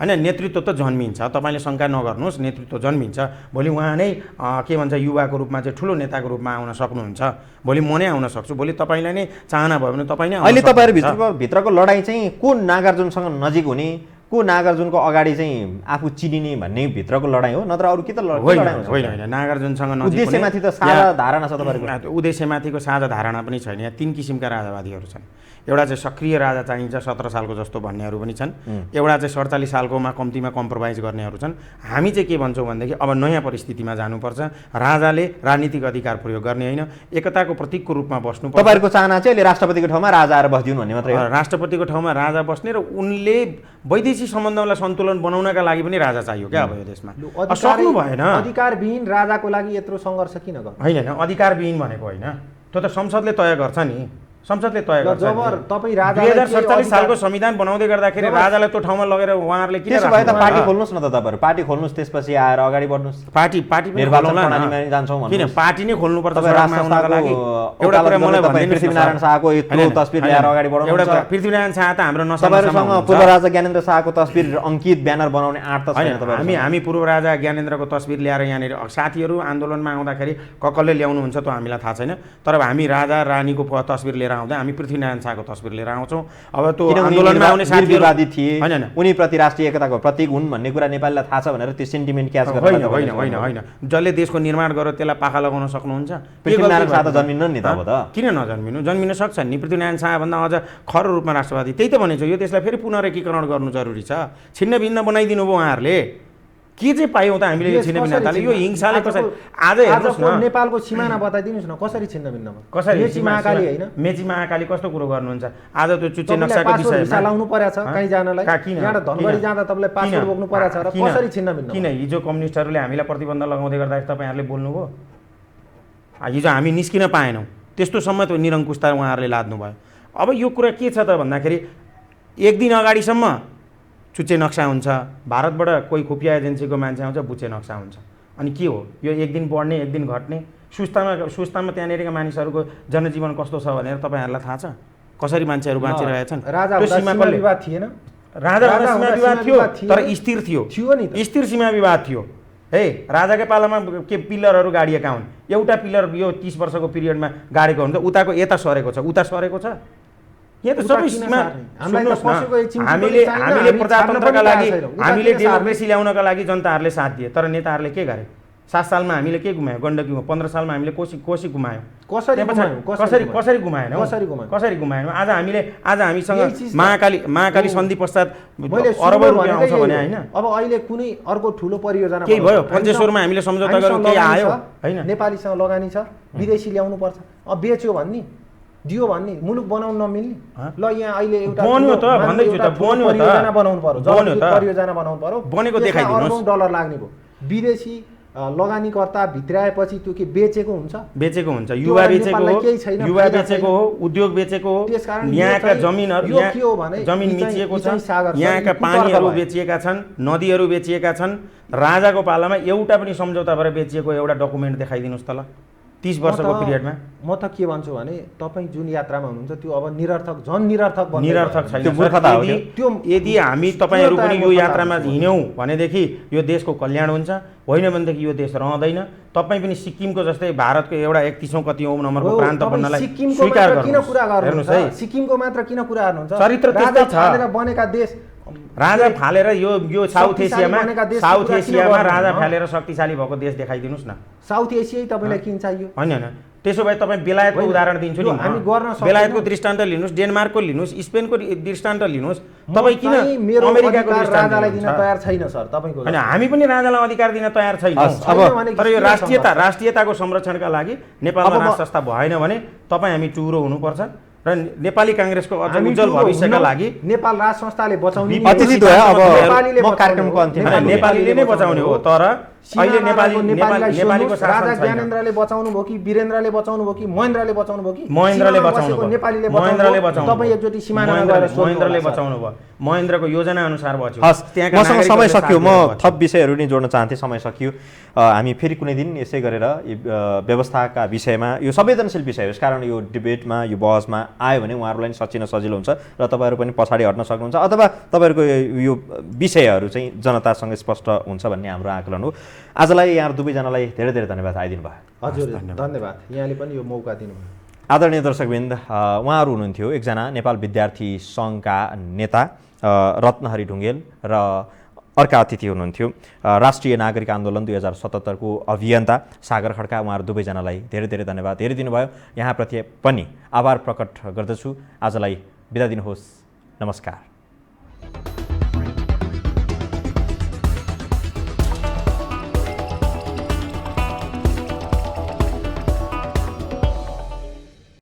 [SPEAKER 3] होइन, नेतृत्व त जन्मिन्छ। तपाईँले शङ्का नगर्नुहोस्, नेतृत्व जन्मिन्छ। भोलि उहाँ नै के भन्छ युवाको रूपमा चाहिँ ठुलो नेताको रूपमा आउन सक्नुहुन्छ, भोलि म नै आउन सक्छु, भोलि तपाईँलाई नै चाहना भयो भने तपाईँ नै।
[SPEAKER 1] अहिले तपाईँहरू भित्रको लडाइँ चाहिँ कुन नागार्जुनसँग नजिक हुने, को नागार्जुनको अगाडि चाहिँ आफू चिनिने भन्ने भित्रको लडाइँ हो, नत्र अरू के त लडाइँ
[SPEAKER 3] होइन होइन नागार्जुनसँग नजिक
[SPEAKER 1] उद्देश्यमाथि त साझा धारणा छ तपाईँहरूको।
[SPEAKER 3] उद्देश्यमाथिको साझा धारणा पनि छैन। यहाँ 3 किसिमका राजावादीहरू छन्। एउटा चाहिँ सक्रिय राजा चाहिन्छ 17 सालको जस्तो भन्नेहरू पनि छन्। एउटा चाहिँ 47 सालकोमा कम्तीमा कम्प्रोमाइज गर्नेहरू छन्। हामी चाहिँ के भन्छौँ भनेदेखि अब नयाँ परिस्थितिमा जानुपर्छ। राजाले राजनीतिक अधिकार प्रयोग गर्ने होइन, एकताको प्रतीकको रूपमा बस्नुपर्छ।
[SPEAKER 1] तपाईँहरूको चाहना चाहिँ अहिले राष्ट्रपतिको ठाउँमा राजा आएर बस्दिउन् भन्ने मात्रै हो?
[SPEAKER 3] राष्ट्रपतिको ठाउँमा राजा बस्ने र उनले वैदेशिक सम्बन्धलाई सन्तुलन बनाउनका लागि पनि राजा चाहियो क्या अब यो देशमा। सक्नु भएन।
[SPEAKER 2] अधिकारविहीन राजाको लागि यत्रो सङ्घर्ष किन गर्नु?
[SPEAKER 3] होइन अधिकारविहीन भनेको होइन, त्यो त संसदले तय गर्छ नि। संसदले तय गर्छ।
[SPEAKER 2] जब तपाईँ राजा
[SPEAKER 3] 2047 सालको संविधान बनाउँदै गर्दाखेरि राजालाई त्यो ठाउँमा लगेर उहाँहरूले किन
[SPEAKER 1] त्यसो भए त पार्टी खोल्नुहोस् न त तपाईँहरू, पार्टी खोल्नुहोस्, त्यसपछि आएर अगाडि बढ्नुहोस्।
[SPEAKER 3] पार्टी पनि
[SPEAKER 1] निर्वाचन
[SPEAKER 3] खोल्नु न।
[SPEAKER 1] प्रणालीमा जान्छौँ भन्नुहोस्।
[SPEAKER 3] किन पार्टी नै खोल्नुपर्छ
[SPEAKER 1] तपाईँ
[SPEAKER 3] सडकमा आउनका लागि? एउटा कुरा मलाई भनिदिनुहोस् न
[SPEAKER 1] पृथ्वीनारायण शाहको यत्रो तस्बिर ल्याएर अगाडि बढाउनुहुन्छ।
[SPEAKER 3] एउटा पृथ्वीनारायण शाह त हाम्रो नसा
[SPEAKER 1] तपाईँहरूसँग पूर्व राजा ज्ञानेन्द्र शाहको तस्बिर अङ्कित ब्यानर बनाउने आँट त छैन तपाईँहरू?
[SPEAKER 3] हामी पूर्व राजा ज्ञानेन्द्रको तस्बिर ल्याएर यहाँनिर साथीहरू आन्दोलनमा आउँदाखेरि कसले ल्याउनुहुन्छ त्यो हामीलाई थाहा छैन, तर हामी राजा रानीको तस्बिर लिएर आउँदा हामी पृथ्वीनारायण शाहको तस्बिर लिएर आउँछौँ। अब त्यो आन्दोलनमा आउने
[SPEAKER 1] साथीवादी थिए,
[SPEAKER 3] होइन
[SPEAKER 1] उनी प्रति राष्ट्रिय एकताको प्रतीक हुन् भन्ने कुरा नेपालीलाई थाहा छ भनेर त्यो सेन्टिमेन्ट क्याच
[SPEAKER 3] गर्न होइन जसले देशको निर्माण गर्यो त्यसलाई पाखा लगाउन सक्नुहुन्छ?
[SPEAKER 1] पृथ्वीनारायण शाह त जन्मिनु नि त अब त?
[SPEAKER 3] किन नजन्मिनु? जन्मिन सक्छ नि। पृथ्वीनारायण शाहभन्दा अझ खरो रूपमा राष्ट्रवादी। त्यही त भनेको यो देशलाई फेरि पुनरेकीकरण गर्नु जरुरी छ। छिन्न भिन्न बनाइदिनु भयो उहाँहरूले। के चाहिँ पायौँ त हामीले यो छिन्न भिन्नताले? यो हिंसाले कसरी आज हेर्नुहोस् न
[SPEAKER 2] नेपालको सिमाना बताइदिनुहोस् न कसरी छिन्न भिन्न भयो?
[SPEAKER 3] कसरी?
[SPEAKER 2] मेची महाकाली होइन?
[SPEAKER 3] मेची महाकाली कस्तो कुरो गर्नुहुन्छ? आज त्यो चुच्चे नक्साको विषयमा
[SPEAKER 2] लाउनु परेछ कहीँ जानलाई, यहाँ धनगढी जाँदा तपाईँले पासपोर्ट बोक्नु परेछ र कसरी छिन्न भिन्न?
[SPEAKER 3] किन हिजो कम्युनिस्टहरूले हामीलाई प्रतिबन्ध लगाउँदै गर्दाखेरि तपाईँहरूले बोल्नुभयो? हिजो हामी निस्किन पाएनौँ, त्यस्तो समेत निरङ्कुशता उहाँहरूले लाद्नु भयो। अब यो कुरा के छ त भन्दाखेरि एक दिन अगाडिसम्म चुच्चे नक्सा हुन्छ, भारतबाट कोही खुफिया एजेन्सीको मान्छे आउँछ बुच्चे नक्सा हुन्छ, अनि के हो यो? एक दिन बढ्ने एक दिन घट्ने। सुस्तामा त्यहाँनिरका मानिसहरूको जनजीवन कस्तो छ भनेर तपाईँहरूलाई थाहा छ? कसरी मान्छेहरू बाँचिरहेछन्?
[SPEAKER 2] राजा सीमा विवाद थिएन?
[SPEAKER 3] राजा सीमा विवाद थियो तर स्थिर थियो
[SPEAKER 2] नि,
[SPEAKER 3] स्थिर सीमा विवाद थियो। हे राजाकै पालामा के पिलरहरू गाडिएका हुन्, एउटा पिलर यो 30 वर्षको पिरियडमा गाडेको हुन्छ, उताको यता सरेको छ, उता सरेको छ। यहाँ त सबै सीमा हामीले प्रजातन्त्रका लागि, हामीले डेमोक्रेसी ल्याउनका लागि जनताहरूले साथ दिए, तर नेताहरूले के गरे? 7 सालमा हामीले के गुमायौँ? गण्डकी। 15 सालमा हामीले कोसी गुमायौँ। कसरी गुमाएनौँ? आज हामीसँग महाकाली सन्धि पश्चात अरबौँ रुपियाँ आउँछ भने होइन?
[SPEAKER 2] अब अहिले कुनै अर्को ठुलो परियोजना
[SPEAKER 3] केही भयो? पञ्चेश्वरमा हामीले सम्झौता गरेर केही आयो होइन?
[SPEAKER 2] नेपालीसँग लगानी छ, विदेशी ल्याउनु पर्छ, अब बेच्यो भन्ने दियो भन्ने, मुलुक बनाउन नमिल्ने। ल यहाँ अहिले एउटा
[SPEAKER 3] बन्यो त भन्दैछु त, बन्यो त
[SPEAKER 2] परियोजना बनाउनु पर्यो, परियोजना बनाउनु पर्यो,
[SPEAKER 3] बनेको देखाइदिनुहोस्।
[SPEAKER 2] $1 लाग्ने भयो। विदेशी लगानीकर्ता भित्राएपछि त्यो के बेचेको हुन्छ?
[SPEAKER 3] बेचेको हुन्छ। युवा बेचेको हो, उद्योग बेचेको हो, यहाँका जमिनहरू जमिन बेचिएको छ, यहाँका पानीहरू बेचिएका छन्, नदीहरू बेचिएका छन्। राजाको पालामा एउटा पनि सम्झौता भएर बेचिएको एउटा डकुमेन्ट देखाइदिनुहोस् त ल 30 वर्षको पिरियडमा।
[SPEAKER 2] म त के भन्छु भने तपाईँ जुन यात्रामा हुनुहुन्छ त्यो अब निरर्थक
[SPEAKER 3] छैन। यदि हामी तपाईँहरू पनि यो यात्रामा हिँड्यौँ भनेदेखि यो देशको कल्याण हुन्छ, होइन भनेदेखि यो देश रहँदैन। तपाईँ पनि सिक्किमको जस्तै भारतको एउटा 31औं कतिऔं नम्बरको प्रान्त बन्नलाई स्वीकार गर्नुहोस् है।
[SPEAKER 2] सिक्किमको मात्र किन कुरा गर्नुहुन्छ?
[SPEAKER 3] चरित्र त्यस्तै छ।
[SPEAKER 2] बनेका देश
[SPEAKER 3] राजा फालेर यो साउथ एसियामा राजा फालेर शक्तिशाली भएको देश देखाइदिनुहोस् न।
[SPEAKER 2] साउथ एसिया तपाईलाई किन चाहियो?
[SPEAKER 3] होइन त्यसो भए तपाईँ बेलायतको उदाहरण दिन्छु नि।
[SPEAKER 2] हामी गर्न सक्छौँ।
[SPEAKER 3] बेलायतको दृष्टान्त लिनुहोस्, डेनमार्कको लिनुहोस्, स्पेनको दृष्टान्त लिनुहोस्। तपाईँ किन अमेरिकाको दृष्टान्त
[SPEAKER 2] राजालाई दिन तयार छैन सर तपाईँको?
[SPEAKER 3] होइन हामी पनि राजालाई अधिकार दिन तयार छैनौँ। तर यो राष्ट्रियताको संरक्षणका लागि नेपालमा राज संस्था भएन भने तपाईँ हामी चुरो हुनुपर्छ र नेपाली कांग्रेसको अझ उज्जवल भविष्यका लागि
[SPEAKER 2] नेपाल राज संस्थाले बचाउने
[SPEAKER 3] नेपालीले नै बचाउने हो। तर अहिले नेपालीको
[SPEAKER 2] राजा ज्ञानेन्द्रले बचाउनु भयो कि वीरेन्द्रले बचाउनु भयो कि महेन्द्रले बचाउनु भयो कि
[SPEAKER 3] महेन्द्रले बचाउनु भयो?
[SPEAKER 2] नेपालीले बचाउनु। तपाईँ एकचोटि सिमाना
[SPEAKER 3] महेन्द्रले बचाउनु भयो। महेन्द्रको योजना अनुसार बच्यो।
[SPEAKER 1] मसँग समय सकियो, म थप विषयहरू नि जोड्न चाहन्थेँ, समय सकियो। हामी फेरि कुनै दिन यसै गरेर व्यवस्थाका विषयमा, यो संवेदनशील विषय हो, कारण यो डिबेटमा यो बहसमा आयो भने उहाँहरूलाई सचिन सजिलो हुन्छ र तपाईँहरू पनि पछाडि हट्न सक्नुहुन्छ, अथवा तपाईँहरूको यो विषयहरू चाहिँ जनतासँग स्पष्ट हुन्छ भन्ने हाम्रो आकलन हो। आजलाई यहाँ दुवैजनालाई धेरै धेरै धन्यवाद, आइदिनु भयो।
[SPEAKER 2] हजुर धन्यवाद, यहाँले पनि यो मौका दिनुभयो।
[SPEAKER 1] आदरणीय दर्शकवृन्द, उहाँहरू हुनुहुन्थ्यो एकजना नेपाल विद्यार्थी सङ्घका नेता रत्नहरी ढुङ्गेल र अर्का अतिथि हुनुहुन्थ्यो राष्ट्रिय नागरिक आन्दोलन 2077 को अभियन्ता सागर खड्का। उहाँहरू दुवैजनालाई धेरै धेरै धन्यवाद धेरै दिनुभयो। यहाँप्रति पनि आभार प्रकट गर्दछु। आजलाई बिदा दिनुहोस्। नमस्कार।